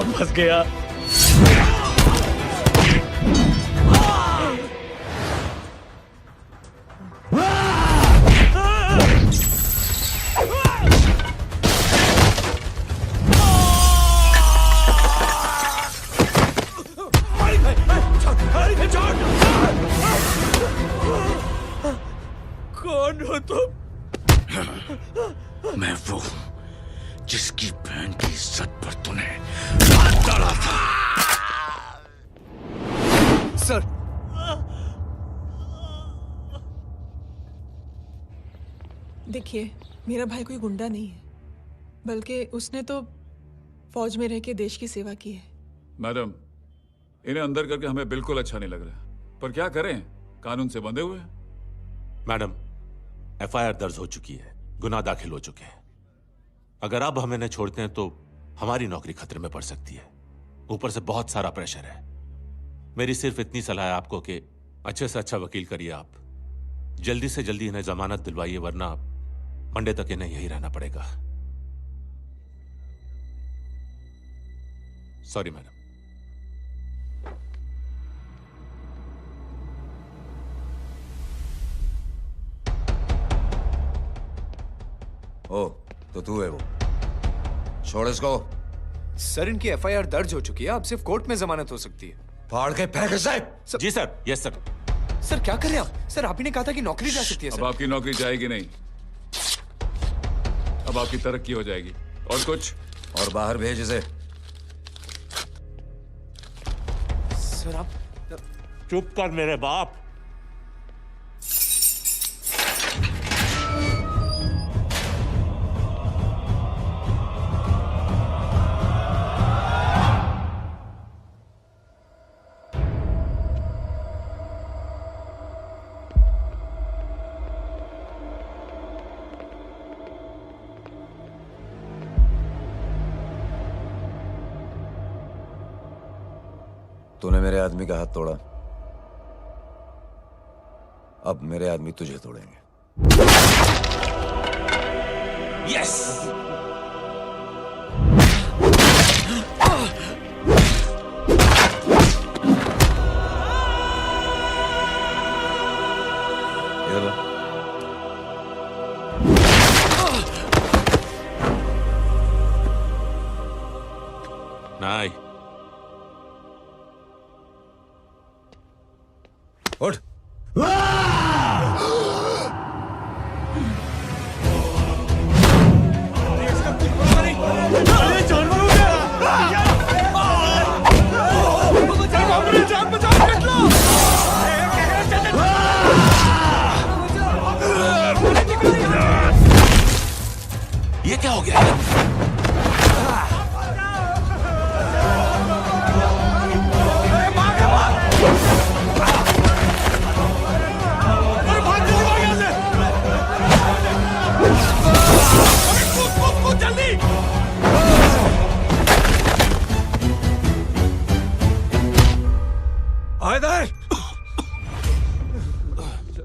फंस गया। कौन हो तुम? मैं वो हूं जिसकी बहन की इज्जत पर तूने हाथ डाला था। सर, देखिए, मेरा भाई कोई गुंडा नहीं है, बल्कि उसने तो फौज में रह के देश की सेवा की है। मैडम, इन्हें अंदर करके हमें बिल्कुल अच्छा नहीं लग रहा, पर क्या करें, कानून से बंधे हुए हैं। मैडम, एफआईआर दर्ज हो चुकी है, गुनाह दाखिल हो चुके हैं। अगर अब हम इन्हें छोड़ते हैं तो हमारी नौकरी खतरे में पड़ सकती है। ऊपर से बहुत सारा प्रेशर है। मेरी सिर्फ इतनी सलाह है आपको कि अच्छे से अच्छा वकील करिए आप। जल्दी से जल्दी इन्हें जमानत दिलवाइए, वरना मंडे तक इन्हें यही रहना पड़ेगा। Sorry madam. ओ, तो तू है वो। छोड़ इसको। सर, इनकी एफआईआर दर्ज हो चुकी है, अब सिर्फ कोर्ट में जमानत हो सकती है। फाड़ के फेंक साहब। जी सर। Yes sir. सर क्या करें आप? सर, आप ही ने कहा था कि नौकरी जा सकती है। अब आपकी नौकरी जाएगी नहीं, अब आपकी तरक्की हो जाएगी। और कुछ? और बाहर भेज इसे। सर आप चुप कर मेरे बाप। तूने मेरे आदमी का हाथ तोड़ा, अब मेरे आदमी तुझे तोड़ेंगे। यस। नहीं। उठ। ये क्या हो गया?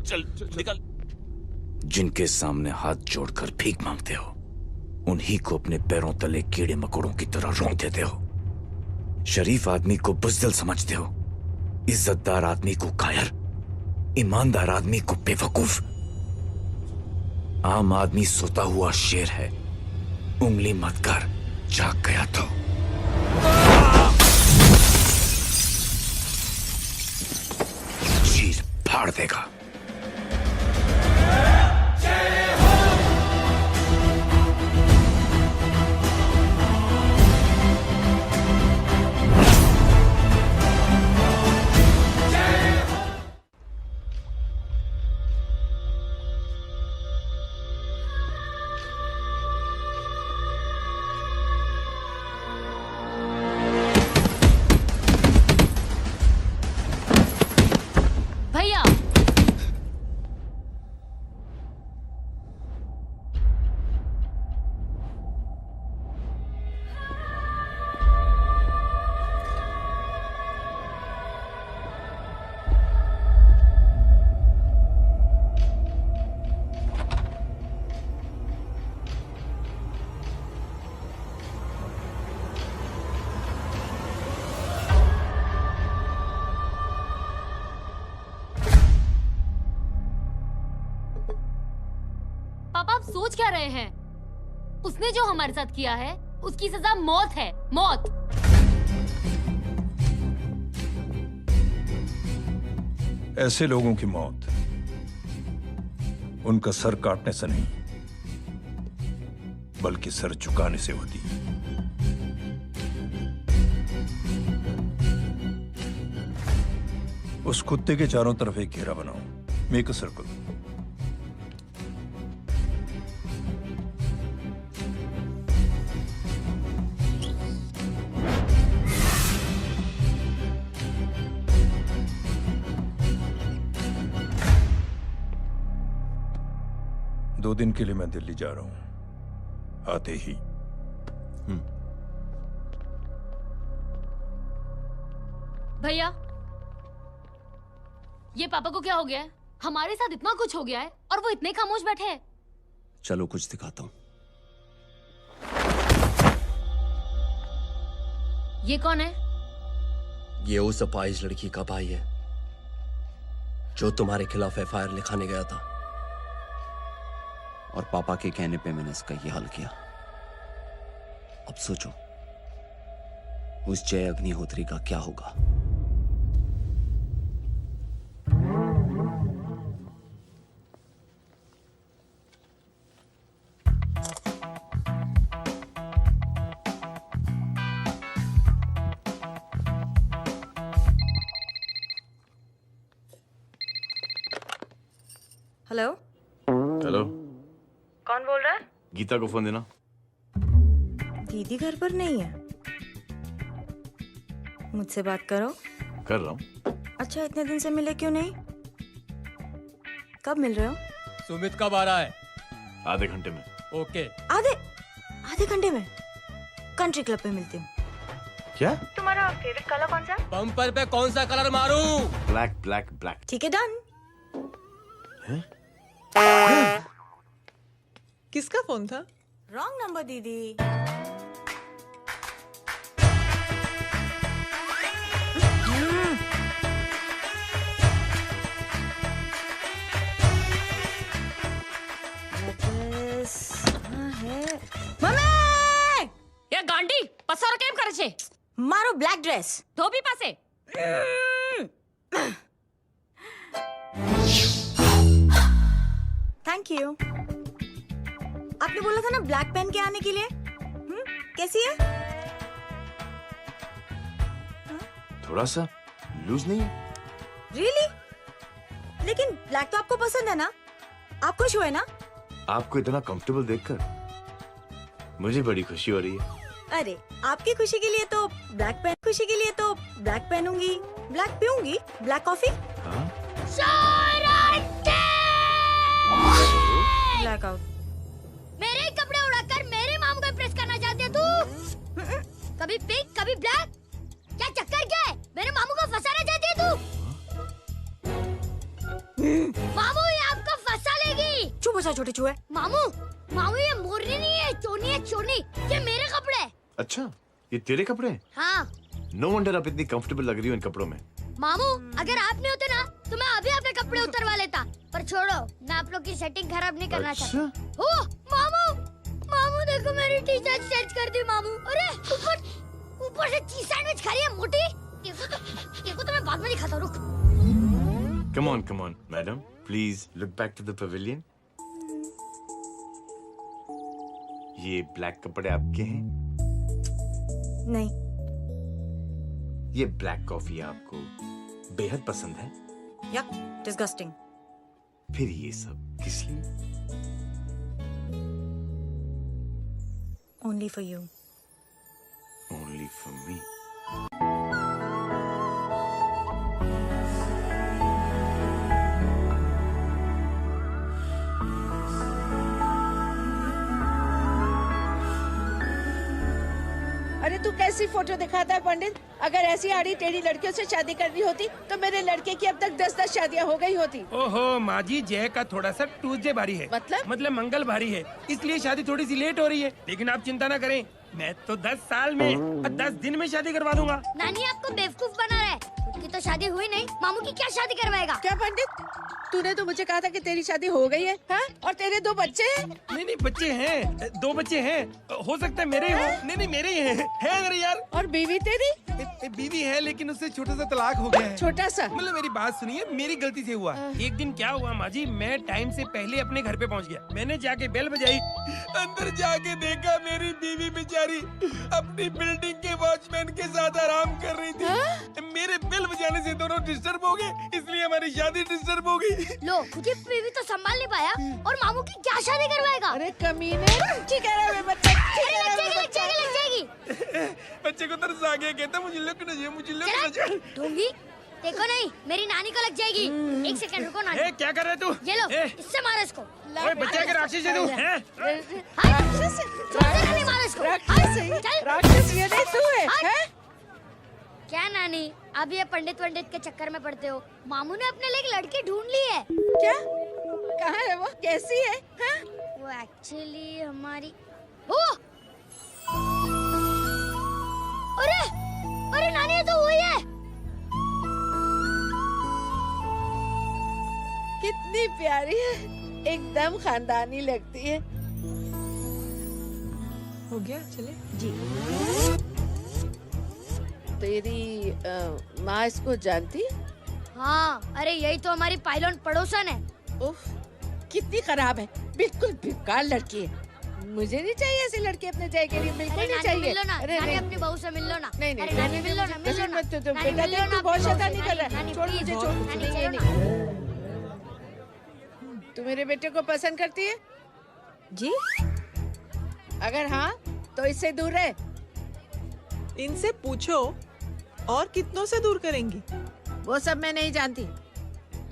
चल निकल। जिनके सामने हाथ जोड़कर भीख मांगते हो, उन्हीं को अपने पैरों तले कीड़े मकोड़ों की तरह रौंद देते हो। शरीफ आदमी को बुज़दिल समझते हो, इज्जतदार आदमी को कायर, ईमानदार आदमी को बेवकूफ। आम आदमी सोता हुआ शेर है, उंगली मत कर, जाग गया तो। चीर फाड़ देगा। जय हो सोच क्या रहे हैं? उसने जो हमारे साथ किया है उसकी सजा मौत है, मौत। ऐसे लोगों की मौत उनका सर काटने से नहीं बल्कि सर झुकाने से होती है। उस कुत्ते के चारों तरफ एक घेरा बनाओ, मेक अ सर्कल। दो दिन के लिए मैं दिल्ली जा रहा हूं, आते ही। भैया, ये पापा को क्या हो गया है? हमारे साथ इतना कुछ हो गया है और वो इतने खामोश बैठे हैं। चलो कुछ दिखाता हूँ। ये कौन है? ये उस अपाहिज लड़की का भाई है जो तुम्हारे खिलाफ एफआईआर लिखाने गया था। और पापा के कहने पे मैंने इसका ये हाल किया। अब सोचो उस जय अग्निहोत्री का क्या होगा। हेलो। हेलो, कौन बोल रहा है? गीता को फोन देना। दीदी घर पर नहीं है। मुझसे बात करो। कर रहा हूँ। अच्छा, इतने दिन से मिले क्यों नहीं? कब मिल रहे हो? सुमित कब आ रहा है? आधे घंटे में। ओके। आधे घंटे में कंट्री क्लब पे मिलती हूँ। क्या? तुम्हारा फेवरेट कलर कौन सा? बम्पर पे कौन सा कलर मारूं? Black black black. ठीक है, डन। किसका फोन था? रॉन्ग नंबर दीदी। ये गांडी पसारो केम करे छे? मारो ब्लैक ड्रेस। धोबी पासे। Thank you. आपने बोला था ना ब्लैक पेन के आने के लिए। कैसी है? थोड़ा सा लूज नहीं है? रियली? लेकिन ब्लैक तो आपको पसंद है ना? आप खुश हुए ना? आपको इतना कंफर्टेबल देखकर मुझे बड़ी खुशी हो रही है। अरे, आपकी खुशी के लिए तो ब्लैक पेन, खुशी के लिए तो ब्लैक पहनूंगी, ब्लैक पीऊंगी, ब्लैक कॉफी। Black out. मेरे कपड़े उड़ाकर मेरे मामू को इम्प्रेस करना चाहती है तू? कभी पिंक कभी ब्लैक, क्या चक्कर क्या है? मेरे मामू को फंसाना चाहती है तू? मामू ये आपको फंसा लेगी। चुप हो जा छोटे चूहे। मामू मामू ये मोरनी नहीं है, चोनी है चोनी। ये मेरे कपड़े हैं। अच्छा, ये तेरे कपड़े हैं? हाँ। नो वंडर आप इतनी कंफर्टेबल लग रही हो इन कपड़ों में। मामू अगर आप नहीं होते ना तो मैं अभी अपने कपड़े उतरवा लेता। पर छोड़ो, मैं आप लोग की सेटिंग खराब नहीं करना चाहता। ओह मामू, मामू देखो मेरी टी शर्ट चेंज कर दी मामू। अरे ऊपर से चीज सैंडविच खा रही है मोटी। देखो तो मैं बाद में दिखाता हूँ, रुक। Come on madam, please look back to the pavilion. ये ब्लैक कपड़े आपके हैं? नहीं। ये ब्लैक कॉफी आपको बेहद पसंद है? यक, डिस्गस्टिंग। फिर ये सब किस लिए? Only for you. Only for me. अरे तू कैसी फोटो दिखाता है पंडित? अगर ऐसी आड़ी टेढ़ी लड़कियों से शादी करनी होती तो मेरे लड़के की अब तक 10-10 शादियां हो गई होती। ओहो माँ जी, जय का थोड़ा सा ट्यूसडे भारी है। मतलब मंगल भारी है, इसलिए शादी थोड़ी सी लेट हो रही है। लेकिन आप चिंता ना करें, मैं तो 10 साल में और 10 दिन में शादी करवा दूंगा। नानी आपको बेवकूफ बना रहा है। उसकी तो शादी हुई नहीं, मामू की क्या शादी करवाएगा? क्या पंडित? तूने तो मुझे कहा था कि तेरी शादी हो गई है, हाँ? और तेरे 2 बच्चे हैं? नहीं बच्चे हैं, 2 बच्चे हैं। हो सकता है मेरे ही हो। नहीं मेरे ही हैं। है मेरे यार। और बीवी तेरी? बीवी है लेकिन उससे छोटा सा तलाक हो गया है। छोटा सा? मतलब मेरी बात सुनिए, मेरी गलती से हुआ। एक दिन क्या हुआ माँ जी, मैं टाइम से पहले अपने घर पे पहुँच गया। मैंने जाके बेल बजाई, अंदर जाके देखा मेरी बीवी बेचारी अपनी बिल्डिंग के वॉचमैन के साथ आराम कर रही थी। मेरे बेल बजाने से दोनों डिस्टर्ब हो गए, इसलिए हमारी शादी डिस्टर्ब हो गई। लो, मुझे बीवी तो संभाल नहीं पाया और मामू की क्या शादी करवाएगा? अरे कमीने, ठीक है रे बच्चा, लग जाएगी। बच्चे को तरस आ गया, कहता मुझे लगना चाहिए, मुझे लगना चाहिए। ढूंढी, देखो नहीं, मेरी नानी को लग जाएगी। 1 सेकंड रुको नानी। क्या कर रहे तू? ये लो, इससे मारो इसको। ओए बच्चा के राक्षस है तू, हैं? मारो इसको। राक्षस ये नहीं तू है? क्या नानी, अब ये पंडित के चक्कर में पड़ते हो? मामू ने अपने लिए एक लड़की ढूंढ ली है। क्या? कहाँ है वो? कैसी है? हाँ? वो एक्चुअली हमारी अरे नानी, ये तो वही है। कितनी प्यारी है, एकदम खानदानी लगती है। हो गया, चले जी। तेरी माँ इसको जानती? हाँ, अरे यही तो हमारी पायलट पड़ोसन है। उफ, कितनी खराब है, बिल्कुल बेकार लड़की है। मुझे नहीं चाहिए ऐसी लड़की अपने जय के लिए, बिल्कुल नहीं चाहिए। मिल लो ना, अरे नानी अपनी बहू से मिल लो ना। नहीं अरे नानी मिल लो ना, मिल लो ना। बेटा देख, तू बहुत शैतानी कर रहा है। छोड़ मुझे, छोड़ मुझे। तू मेरे बेटे को पसंद करती है? जी। अगर हाँ तो इससे दूर रहे। इनसे पूछो, और कितनों से दूर करेंगी? वो सब मैं नहीं जानती,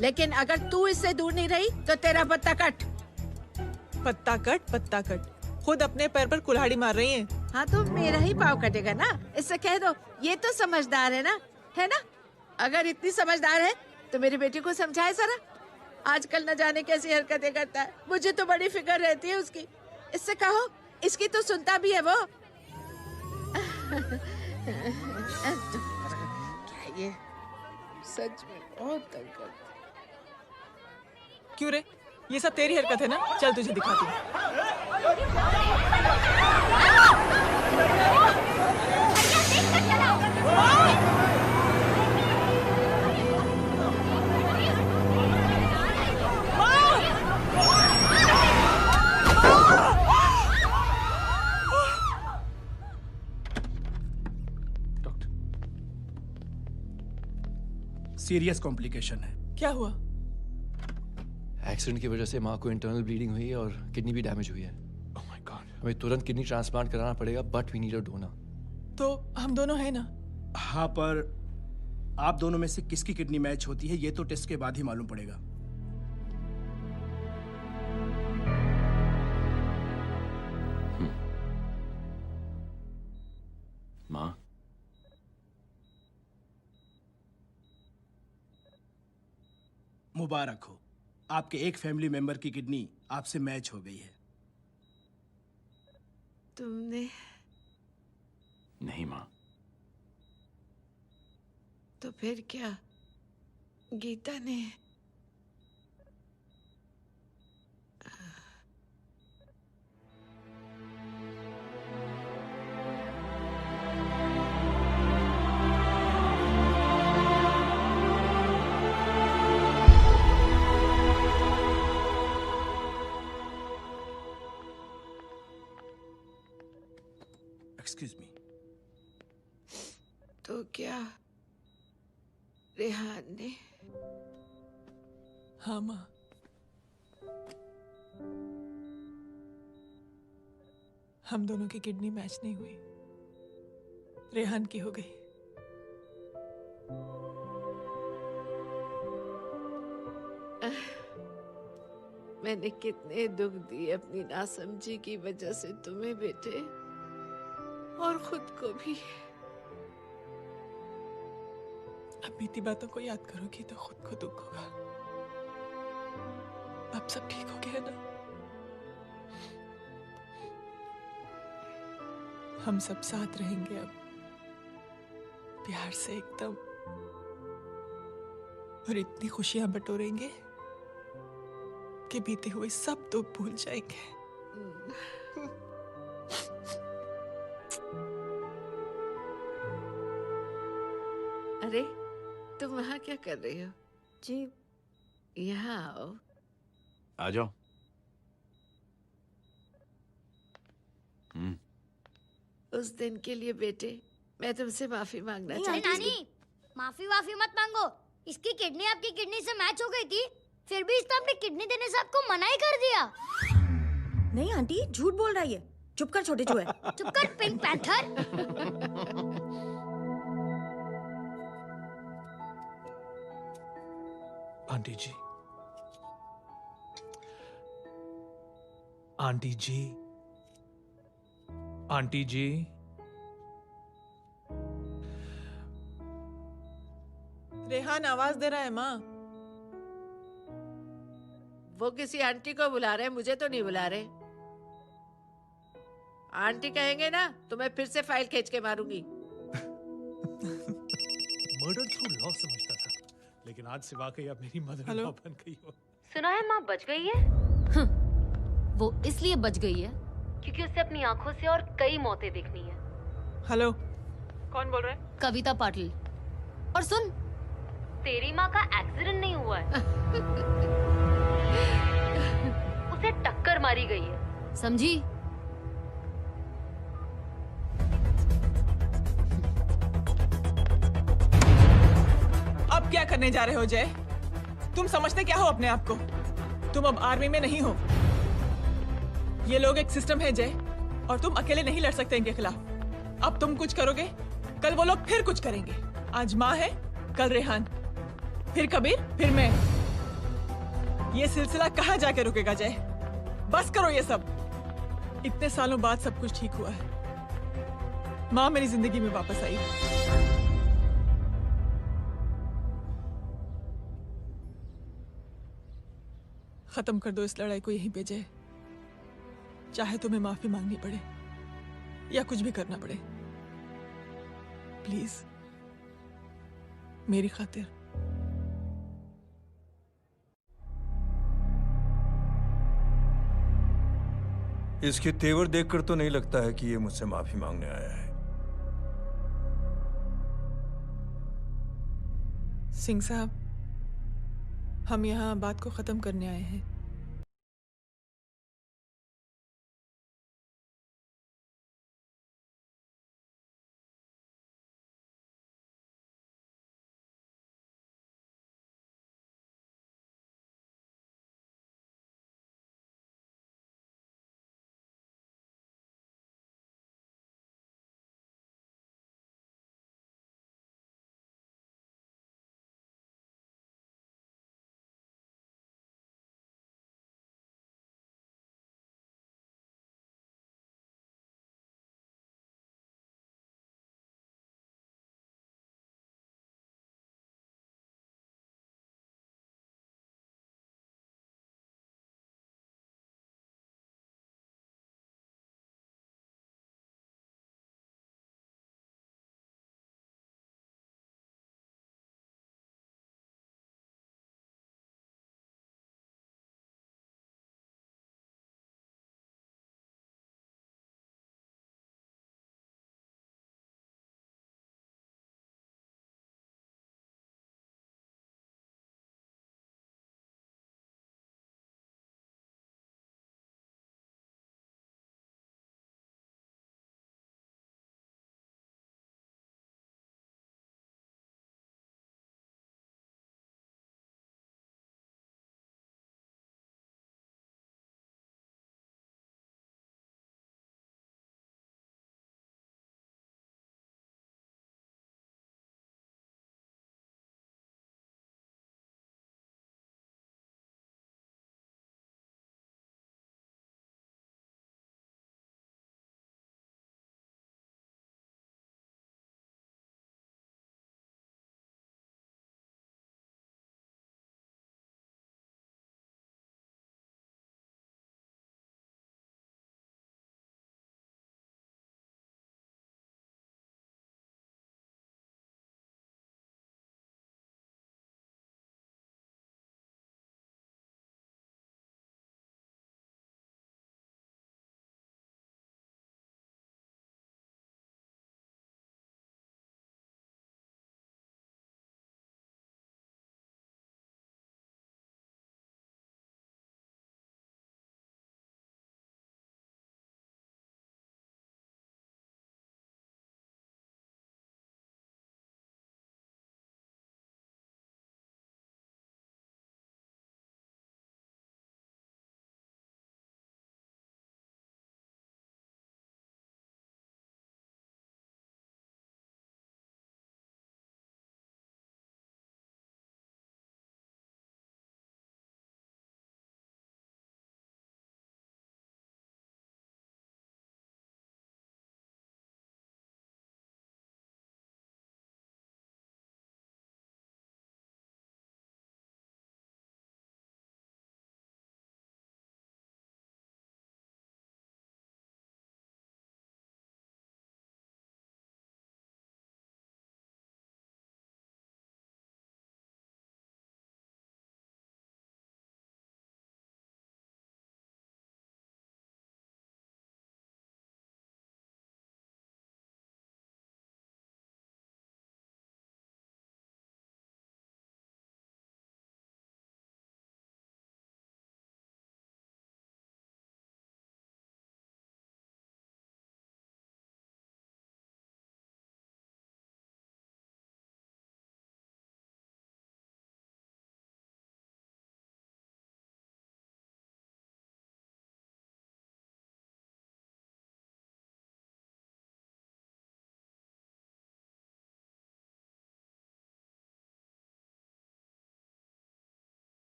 लेकिन अगर तू इससे दूर नहीं रही तो तेरा पत्ता कट। पत्ता कट, खुद अपने पैर पर कुल्हाड़ी मार रही हैं। हाँ तो मेरा ही पाँव कटेगा ना, इससे कह दो ये तो समझदार है ना, है ना? अगर इतनी समझदार है तो मेरे बेटे को समझाए जरा। आजकल न जाने कैसी हरकतें करता है, मुझे तो बड़ी फिक्र रहती है उसकी। इससे कहो, इसकी तो सुनता भी है वो। क्या ये सच में बहुत तंग करता है। क्यों रे, ये सब तेरी हरकत है ना? चल तुझे दिखाती हूँ। सीरियस कॉम्प्लिकेशन है। क्या हुआ? एक्सीडेंट की वजह से माँ को इंटरनल ब्लीडिंग हुई है और किडनी भी डैमेज हुई है। ओह माय गॉड, हमें तुरंत किडनी ट्रांसप्लांट कराना पड़ेगा, but we need a donor. तो हम दोनों हैं ना? हाँ, पर आप दोनों में से किसकी किडनी मैच होती है ये तो टेस्ट के बाद ही मालूम पड़ेगा। माँ, मुबारक हो, आपके एक फैमिली मेंबर की किडनी आपसे मैच हो गई है। तुमने? नहीं माँ। तो फिर क्या? गीता ने? Excuse me. तो क्या रेहान ने? हाँ माँ, हम दोनों की किडनी मैच नहीं हुई, रेहान की हो गई। मैंने कितने दुख दिए अपनी नासमझी की वजह से तुम्हें बेटे, और खुद को भी। अब बीती बातों को याद करोगी तो खुद को दुख होगा। अब सब ठीक हो गया ना? हम सब साथ रहेंगे अब, प्यार से एकदम, और इतनी खुशियां बटोरेंगे आपके बीते हुए सब दुख भूल जाएंगे। अरे तुम वहाँ क्या कर रही हो? जी यहाँ आओ। आ जाओ। उस दिन के लिए बेटे मैं तुमसे माफी मांगना अरे चाहती नानी, हूँ। माफी मत मांगो। इसकी किडनी आपकी किडनी से मैच हो गई थी, फिर भी इसने अपनी किडनी देने से आपको मना ही कर दिया। नहीं आंटी, झूठ बोल रही है। चुप कर छोटे चूहे। चुप कर पिंक पैंथर। आंटी जी, आंटी जी, आंटी जी, रेहान आवाज दे रहा है माँ। वो किसी आंटी को बुला रहे हैं, मुझे तो नहीं बुला रहे। आंटी कहेंगे ना तो मैं फिर से फाइल खींच के मारूंगी। मर्डर थ्रू लॉ समझता था, लेकिन आज से वाकई अब मेरी मदर इन लॉ बन गई हो। सुना है माँ बच गई है। वो इसलिए बच गई है क्योंकि उसे अपनी आंखों से और कई मौतें देखनी है। हेलो, कौन बोल रहे हैं? कविता पाटिल। और सुन, तेरी माँ का एक्सीडेंट नहीं हुआ है। उसे टक्कर मारी गई है, समझी? अब क्या करने जा रहे हो जय? तुम समझते क्या हो अपने आप को? तुम अब आर्मी में नहीं हो। ये लोग एक सिस्टम है जय, और तुम अकेले नहीं लड़ सकते इनके खिलाफ। अब तुम कुछ करोगे, कल वो लोग फिर कुछ करेंगे। आज माँ है, कल रेहान, फिर कबीर, फिर मैं। ये सिलसिला कहाँ जाके रुकेगा जय? बस करो ये सब। इतने सालों बाद सब कुछ ठीक हुआ है। माँ मेरी जिंदगी में वापस आई। खत्म कर दो इस लड़ाई को यहीं पे जय। चाहे तुम्हें माफी मांगनी पड़े या कुछ भी करना पड़े, प्लीज मेरी खातिर। इसके तेवर देखकर तो नहीं लगता है कि ये मुझसे माफी मांगने आया है। सिंह साहब, हम यहाँ बात को खत्म करने आए हैं।